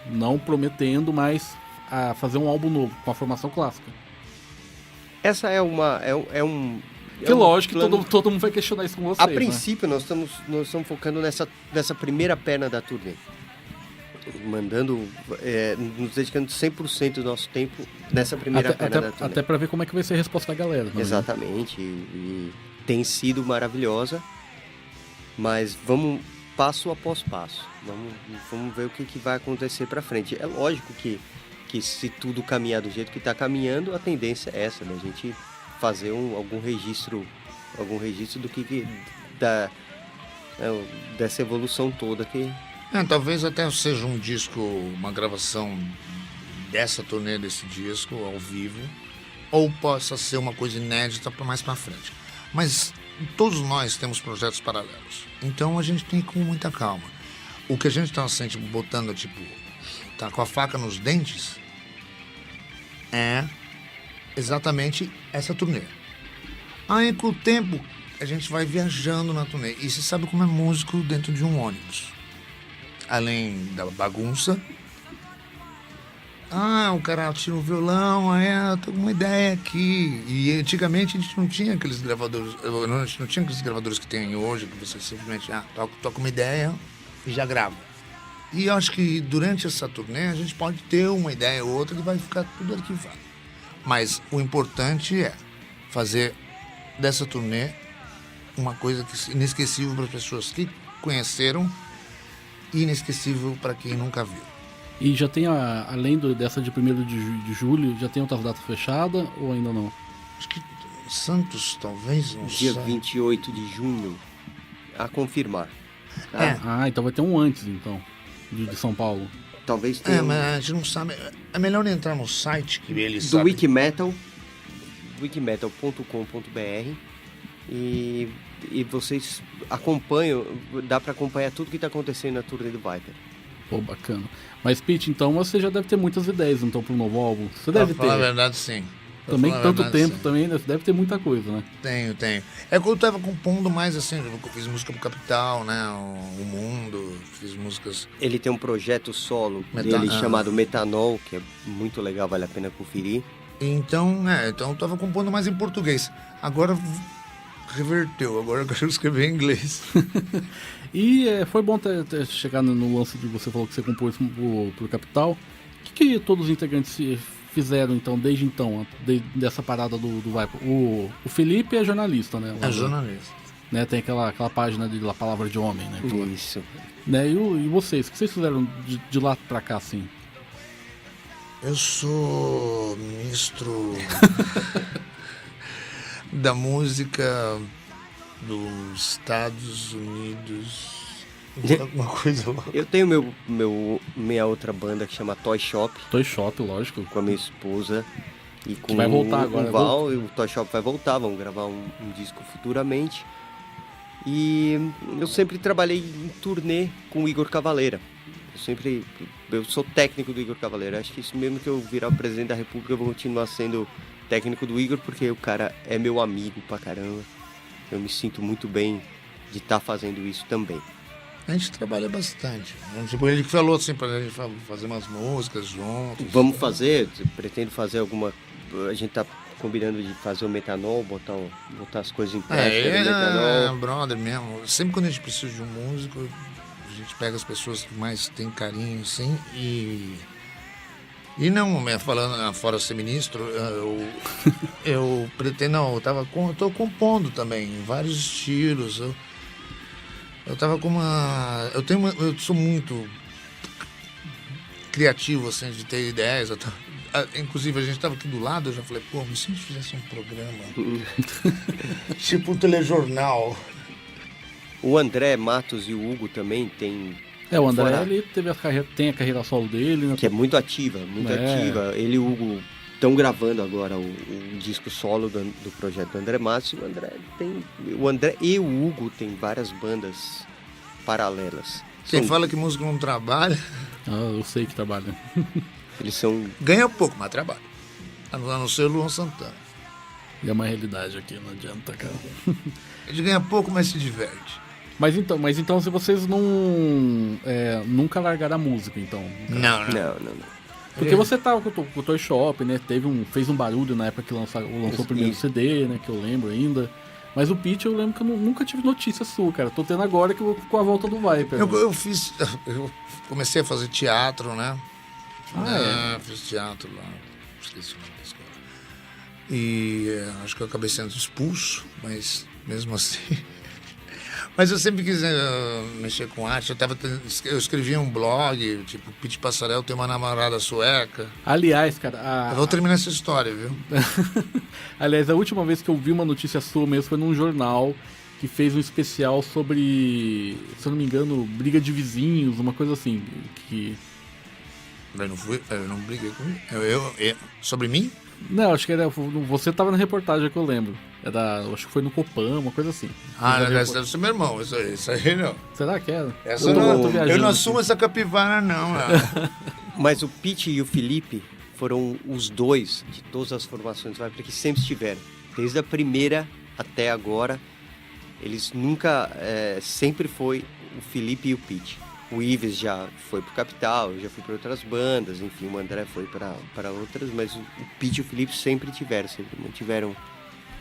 não prometendo, mas a fazer um álbum novo, com a formação clássica. Essa é um... Que lógico que todo mundo vai questionar isso com vocês. A princípio, nós estamos focando nessa primeira perna da turnê. Nos dedicando 100% do nosso tempo nessa primeira perna da turnê. Até pra ver como é que vai ser a resposta da galera. Também. Exatamente. E tem sido maravilhosa. Mas vamos passo após passo. Vamos ver o que vai acontecer pra frente. É lógico que se tudo caminhar do jeito que está caminhando, a tendência é essa, né? A gente fazer algum registro dessa evolução toda que... Talvez até seja um disco, uma gravação dessa turnê desse disco ao vivo, ou possa ser uma coisa inédita mais para frente. Mas todos nós temos projetos paralelos, então a gente tem que ir com muita calma. O que a gente está sempre botando, tá com a faca nos dentes, é exatamente essa turnê. Aí com o tempo a gente vai viajando na turnê. E você sabe como é músico dentro de um ônibus. Além da bagunça. O cara tira o violão, eu tô com uma ideia aqui. E antigamente a gente não tinha aqueles gravadores. A gente não tinha aqueles gravadores que tem hoje, que você simplesmente toca uma ideia e já grava. E eu acho que durante essa turnê a gente pode ter uma ideia ou outra que vai ficar tudo arquivado. Mas o importante é fazer dessa turnê uma coisa inesquecível para as pessoas que conheceram e inesquecível para quem nunca viu. E já tem, além dessa de 1º de julho, já tem outras datas fechadas ou ainda não? Acho que Santos, talvez, não Dia sei. 28 de junho, a confirmar. Então vai ter um antes, então, de São Paulo. Talvez tenha... mas a gente não sabe. É melhor entrar no site que eles do sabem. Wikimetal, wikimetal.com.br e vocês acompanham, dá para acompanhar tudo que está acontecendo na turnê do Viper. Pô, bacana. Mas, Pete, então você já deve ter muitas ideias então para um novo álbum. Você deve ter. Pra falar a verdade, sim. Também tanto tempo também, né? Você deve ter muita coisa, né? Tenho. É que eu tava compondo mais assim, eu fiz música pro Capital, né? O Mundo, fiz músicas... Ele tem um projeto solo dele chamado Metanol, que é muito legal, vale a pena conferir. Então eu tava compondo mais em português. Agora reverteu, agora eu quero escrever em inglês. E foi bom ter chegado no lance de você falou que você compôs pro Capital. O que todos os integrantes fizeram então, desde dessa parada do Viper? O Felipe é jornalista, né? É jornalista. Né, tem aquela página de La Palavra de Homem, né? Isso. Né, e vocês? O que vocês fizeram de lá pra cá, assim? Eu sou ministro da música dos Estados Unidos. Alguma coisa lá. Eu tenho minha outra banda que chama Toy Shop. Toy Shop, lógico. Com a minha esposa e com vai voltar agora, o Val. E o Toy Shop vai voltar, vamos gravar um disco futuramente. E eu sempre trabalhei em turnê com o Igor Cavaleira. Eu sou técnico do Igor Cavaleira. Acho que isso mesmo que eu virar o presidente da República, eu vou continuar sendo técnico do Igor, porque o cara é meu amigo pra caramba. Eu me sinto muito bem de estar fazendo isso também. A gente trabalha bastante. Tipo, ele falou assim pra gente fazer umas músicas juntos. Vamos fazer, pretendo fazer alguma... A gente tá combinando de fazer o Metanol, botar as coisas em prática do Metanol. Brother mesmo. Sempre quando a gente precisa de um músico, a gente pega as pessoas que mais têm carinho, assim, e não, falando fora ser ministro, eu pretendo, não, eu tô compondo também, em vários estilos. Eu tava com eu sou muito criativo, assim, de ter ideias. inclusive, a gente tava aqui do lado, eu já falei, pô, mas se a gente fizesse um programa, tipo um telejornal. O André Matos e o Hugo também tem... O André, ele tem a carreira solo dele, né? Que é muito ativa, ativa. Ele e o Hugo estão gravando agora o disco solo do projeto do André Matos. O André e o Hugo tem várias bandas paralelas. Quem fala que músico não trabalha... eu sei que trabalha. Eles são... Ganha pouco, mas trabalha. A não ser o Luan Santana. E é uma realidade aqui, não adianta, cara. Ele ganha pouco, mas se diverte. Mas então se vocês nunca largaram a música, então? Não. Porque você tava com o Toy Shop, né? Fez um barulho na época que lançou o primeiro CD, né? Que eu lembro ainda. Mas o Pitch eu lembro que eu nunca tive notícia sua, cara. Tô tendo agora com a volta do Viper. Eu comecei a fazer teatro, né? Fiz teatro lá. Esqueci o nome da escola. E acho que eu acabei sendo expulso, mas mesmo assim... Mas eu sempre quis mexer com arte. Eu escrevia um blog, tipo, Pete Passarel tem uma namorada sueca. Aliás, cara... Eu vou terminar essa história, viu? Aliás, a última vez que eu vi uma notícia sua mesmo foi num jornal que fez um especial sobre, se eu não me engano, briga de vizinhos, uma coisa assim. Eu não briguei com ele. Sobre mim? Não, acho que você tava na reportagem que eu lembro. Acho que foi no Copan, uma coisa assim. Deve ser meu irmão, isso aí não. Será que era? Eu não assumo essa capivara, não. Mas o Pete e o Felipe foram os dois de todas as formações do Viper que sempre estiveram. Desde a primeira até agora, eles nunca... sempre foi o Felipe e o Pete. O Ives já foi pro Capital, já foi para outras bandas, enfim, o André foi para outras, mas o Pete e o Felipe sempre mantiveram.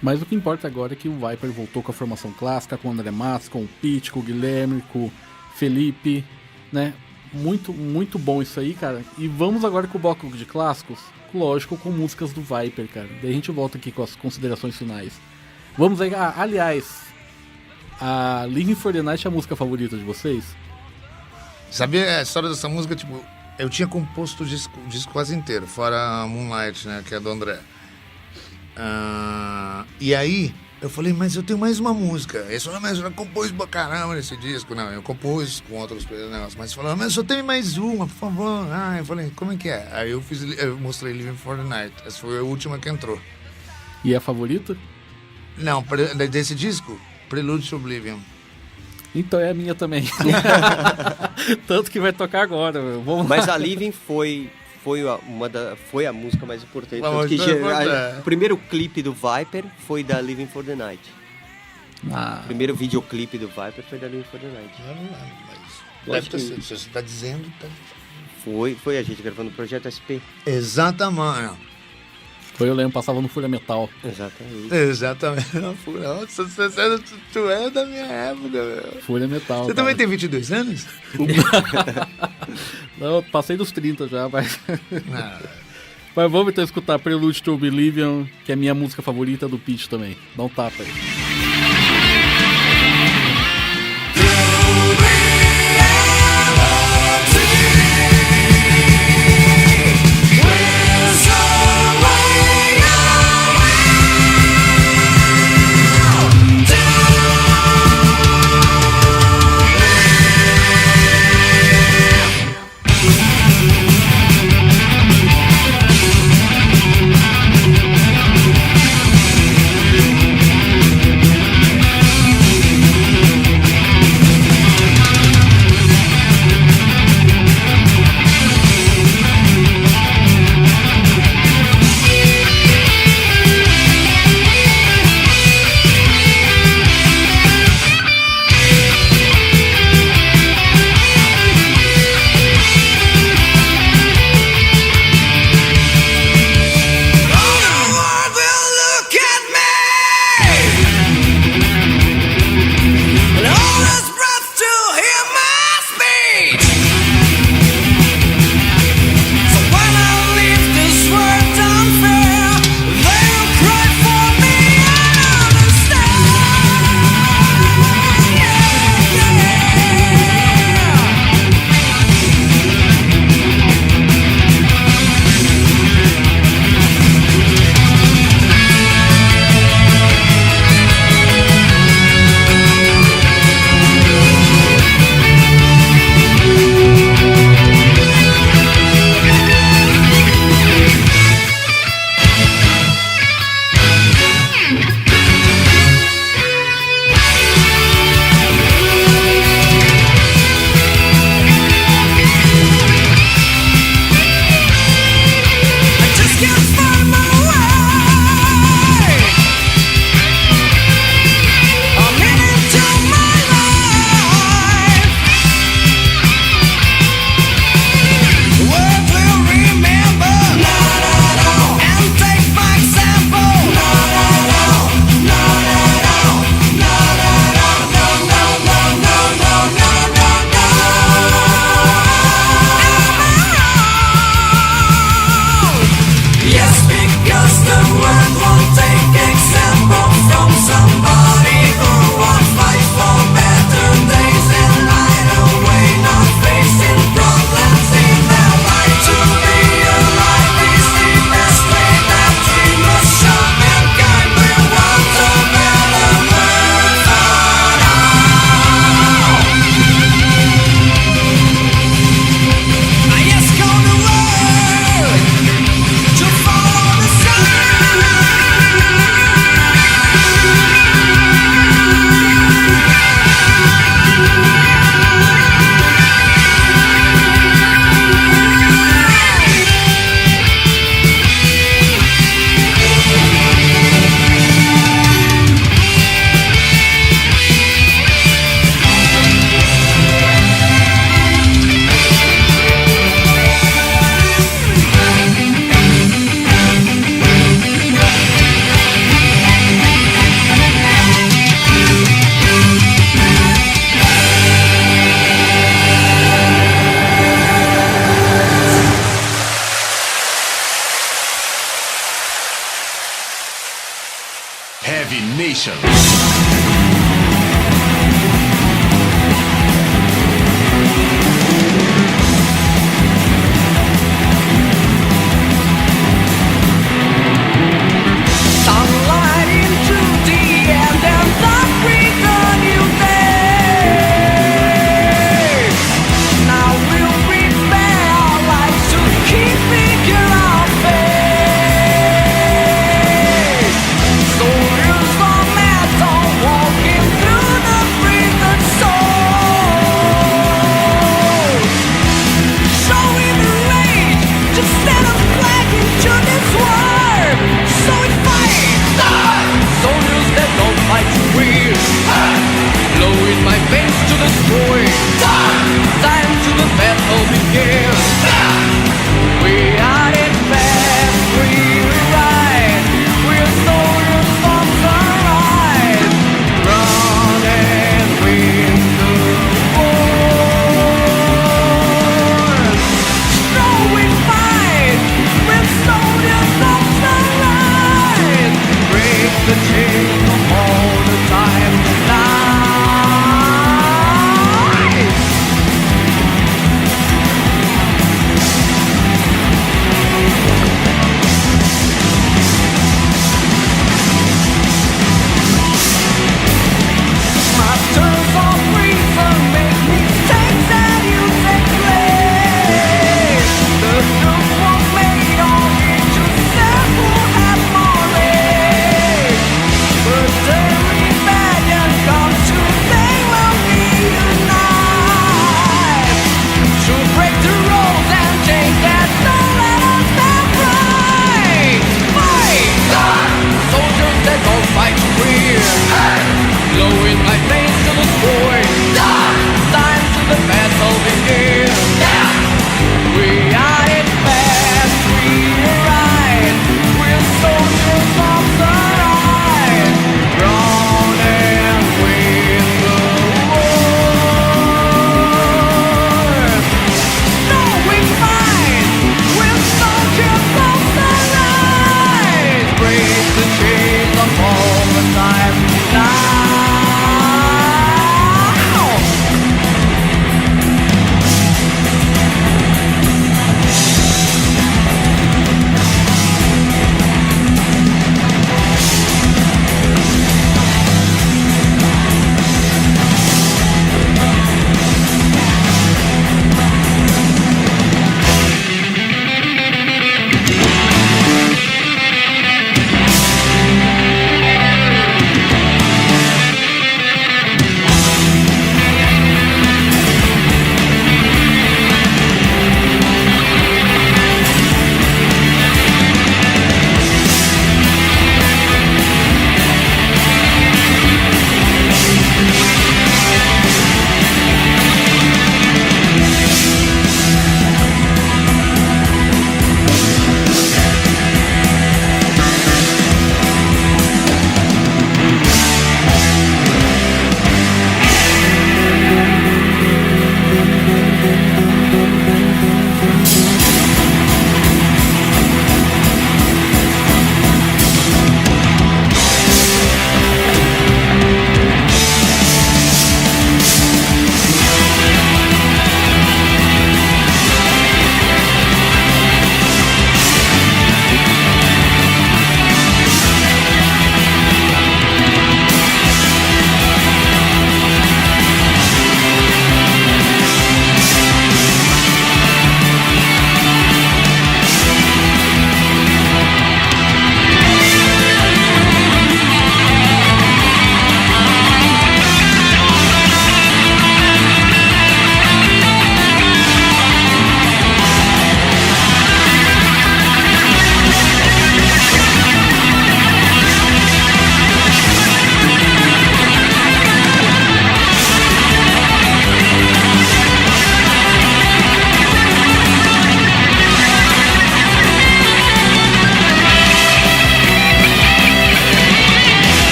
Mas o que importa agora é que o Viper voltou com a formação clássica, com o André Matos, com o Pete, com o Guilherme, com o Felipe, né? Muito, muito bom isso aí, cara. E vamos agora com o bloco de clássicos, lógico, com músicas do Viper, cara. Daí a gente volta aqui com as considerações finais. Vamos aí, aliás, a Living for the Night é a música favorita de vocês? Sabia a história dessa música? Tipo, eu tinha composto o disco quase inteiro, fora Moonlight, né, que é do André. E aí, eu falei, mas eu tenho mais uma música. Ele falou, mas eu já compus pra caramba nesse disco. Não, eu compus com outros negócios. Mas falou, mas só tem mais uma, por favor. Eu falei, como é que é? Aí eu mostrei Living for the Night. Essa foi a última que entrou. E é a favorita? Não, desse disco, Prelude to Oblivion. Então é a minha também. Tanto que vai tocar agora. Mas a Living foi a música mais importante. O primeiro clipe do Viper foi da Living for the Night. O primeiro videoclipe do Viper foi da Living for the Night. Não, mas se você está dizendo... Tá... Foi a gente gravando o Projeto SP. Exatamente. Foi, eu lembro, passava no Fúria Metal. Exatamente. Tu é da minha época, meu. Fúria Metal. Você também tem 22 anos? Não, eu passei dos 30 já, mas... Mas vamos então escutar Prelude to Oblivion, que é a minha música favorita do Pitch também. Dá um tapa aí.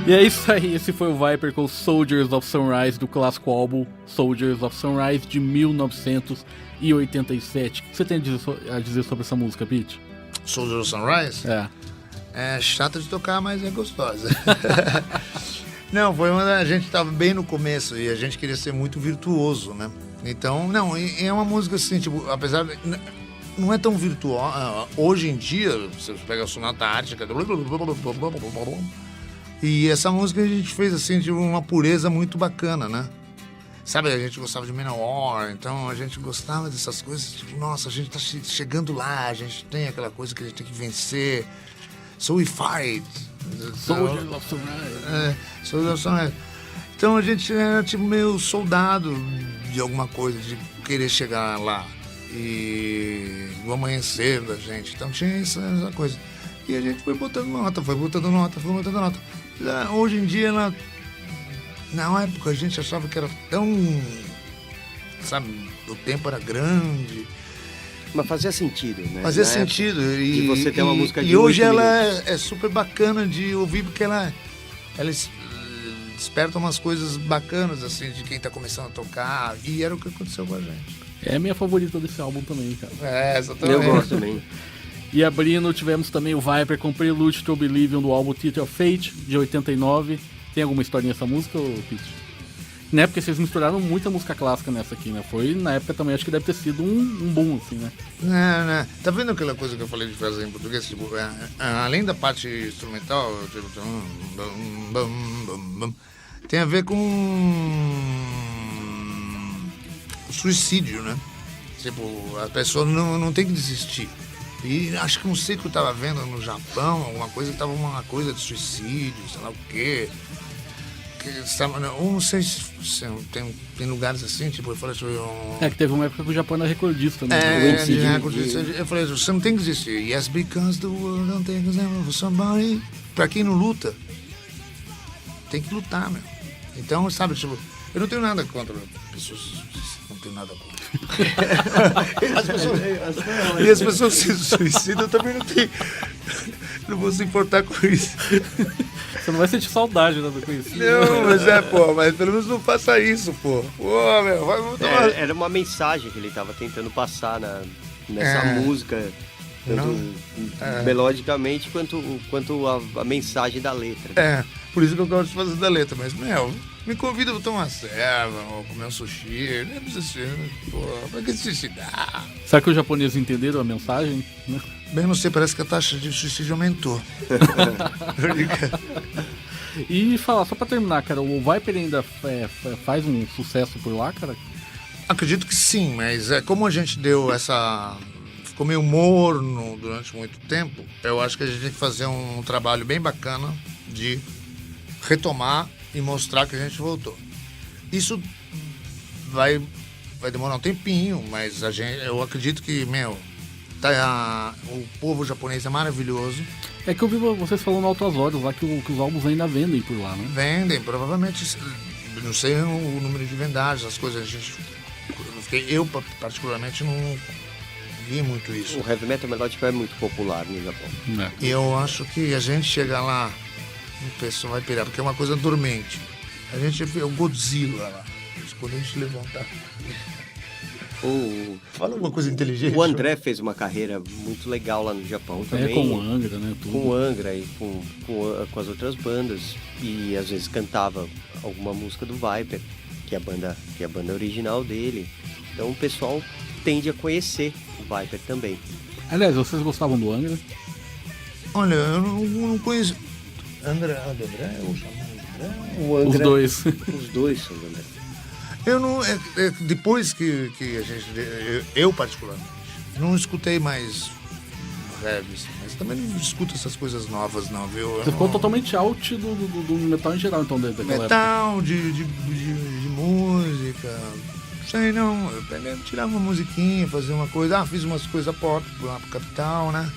E é isso aí, esse foi o Viper com Soldiers of Sunrise do clássico álbum Soldiers of Sunrise de 1987. O que você tem a dizer sobre essa música, Pete? Soldiers of Sunrise? É chata de tocar, mas é gostosa. Não, a gente estava bem no começo e a gente queria ser muito virtuoso, né? Então, não, é uma música assim, tipo, apesar de... Não é tão virtuosa. Hoje em dia, você pega a Sonata Ártica... E essa música a gente fez assim, de uma pureza muito bacana, né? Sabe, a gente gostava de Manowar, então a gente gostava dessas coisas, tipo, nossa, a gente tá chegando lá, a gente tem aquela coisa que a gente tem que vencer. So we fight. Soldiers of Sunrise. Soldiers of Sunrise. Então a gente era tipo meio soldado de alguma coisa, de querer chegar lá. E o amanhecer da gente. Então tinha essa coisa. E a gente foi botando nota. Hoje em dia, na época, a gente achava que era tão... Sabe, o tempo era grande. Mas fazia sentido, né? Fazia sentido. E você tem uma música de E hoje 8 ela minutos. é super bacana de ouvir, porque ela desperta umas coisas bacanas, assim, de quem tá começando a tocar. E era o que aconteceu com a gente. É a minha favorita desse álbum também, cara. Essa também. Eu gosto também. E abrindo, tivemos também o Viper com Prelude to Oblivion do álbum Theater of Fate, de 89. Tem alguma historinha nessa música, Pete? Né, porque vocês misturaram muita música clássica nessa aqui, né? Foi, na época também, acho que deve ter sido um boom, assim, né? Não. Tá vendo aquela coisa que eu falei de fazer em português? Tipo, além da parte instrumental, tipo, tem a ver com o suicídio, né? Tipo, a pessoa não tem que desistir. E acho que não sei o que eu tava vendo no Japão, alguma coisa que tava uma coisa de suicídio, sei lá o quê. Ou não sei se tem lugares assim, tipo, eu falei assim... É que teve uma época que o Japão era recordista, né? Eu falei, você não tem que desistir. Yes, because the world don't take us down for somebody. Pra quem não luta, tem que lutar, meu. Então, sabe, tipo, eu não tenho nada contra pessoas, não tenho nada contra. E as pessoas se suicidam, eu também não tenho. Não vou se importar com isso. Você não vai sentir saudade, né, do conhecido. Não, mas pelo menos não faça isso, pô. Pô, meu, vai tomar... Era uma mensagem que ele tava tentando passar nessa música, tanto melodicamente quanto a mensagem da letra. Por isso que eu gosto de fazer da letra, mas, meu, me convida pra tomar uma serva, ou comer um sushi, não precisa ser, pô, pra que se suicidar? Será que os japoneses entenderam a mensagem? Bem, não sei, parece que a taxa de suicídio aumentou. E falar, só pra terminar, cara, o Viper ainda faz um sucesso por lá, cara? Acredito que sim, mas como a gente deu essa... Ficou meio morno durante muito tempo, eu acho que a gente tem que fazer um trabalho bem bacana de retomar e mostrar que a gente voltou. Isso vai demorar um tempinho, mas eu acredito que, o povo japonês é maravilhoso. É que eu vi vocês falando altas horas lá que os álbuns ainda vendem por lá, né? Vendem, provavelmente, não sei o número de vendagens, as coisas, eu particularmente não vi muito isso. O heavy metal melódico é muito popular no Japão. E eu acho que a gente chega lá, o pessoal vai pirar, porque é uma coisa dormente. A gente vê o Godzilla lá, quando a gente levantar. Fala alguma coisa inteligente. O André fez uma carreira muito legal lá no Japão também. Com o Angra, né? Tudo. Com o Angra e com as outras bandas. E às vezes cantava alguma música do Viper, que é a banda original dele. Então o pessoal tende a conhecer o Viper também. Aliás, vocês gostavam do Angra? Olha, eu não conheço. André ou O Angra, os dois. Os dois são do André. Eu não. Depois que a gente. Eu particularmente, não escutei mais heavy, mas também não escuto essas coisas novas, não, viu? Você ficou totalmente out do metal em geral, então, daquela metal, de música. Não sei, não. Eu tirava uma musiquinha, fazia uma coisa. Fiz umas coisas pop lá pro Capital, né?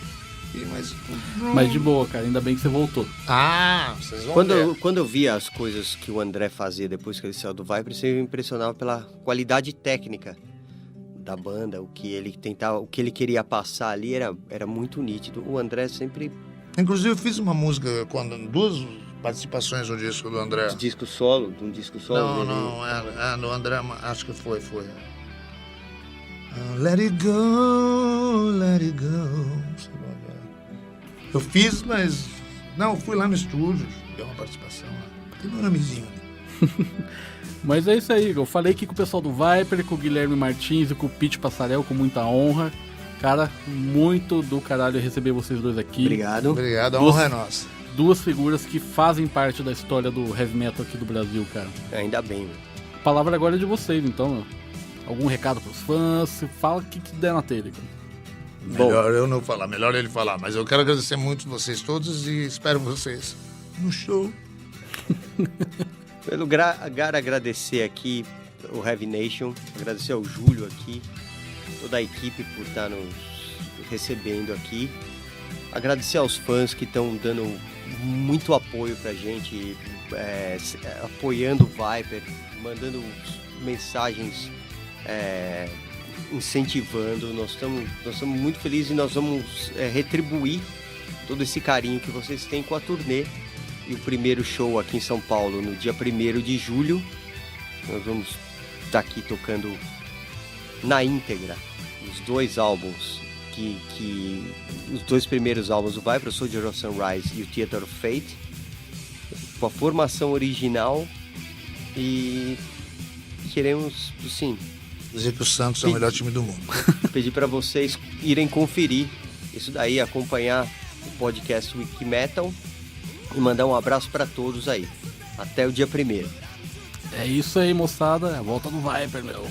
Mas de boa, cara, ainda bem que você voltou. Vocês vão ver. Quando eu via as coisas que o André fazia depois que ele saiu do Viper, você me impressionava pela qualidade técnica da banda, o que ele tentava, o que ele queria passar ali era muito nítido. O André sempre... Inclusive eu fiz uma música, duas participações no disco do André. De um disco solo dele. Não, no André, acho que foi. Let it go, let it go. Eu fiz, mas... Não, fui lá no estúdio, deu uma participação lá. Tem meu nomezinho ali. Mas é isso aí, eu falei aqui com o pessoal do Viper, com o Guilherme Martins e com o Pete Passarel, com muita honra. Cara, muito do caralho receber vocês dois aqui. Obrigado. Obrigado, a honra é nossa. Duas figuras que fazem parte da história do heavy metal aqui do Brasil, cara. Ainda bem. A palavra agora é de vocês, então. Algum recado pros fãs? Fala o que der na telha, cara. Melhor eu não falar, melhor ele falar. Mas eu quero agradecer muito vocês todos e espero vocês no show. Pelo agradecer aqui o Heavy Nation, agradecer ao Júlio aqui, toda a equipe por estar nos recebendo aqui. Agradecer aos fãs que estão dando muito apoio pra gente, apoiando o Viper, mandando mensagens incentivando. Nós estamos muito felizes e nós vamos retribuir todo esse carinho que vocês têm com a turnê. E o primeiro show aqui em São Paulo, no dia 1º de julho, nós vamos estar aqui tocando na íntegra os dois álbuns, os dois primeiros álbuns do Viper, o Soldier of Sunrise e o Theater of Fate, com a formação original, e queremos, sim, dizer que o Santos é o melhor time do mundo. Pedir para vocês irem conferir isso daí, acompanhar o podcast Wiki Metal e mandar um abraço para todos aí. Até o dia 1º. É isso aí, moçada. Volta do Viper, meu.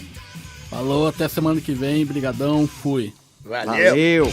Falou, até semana que vem. Brigadão, fui. Valeu.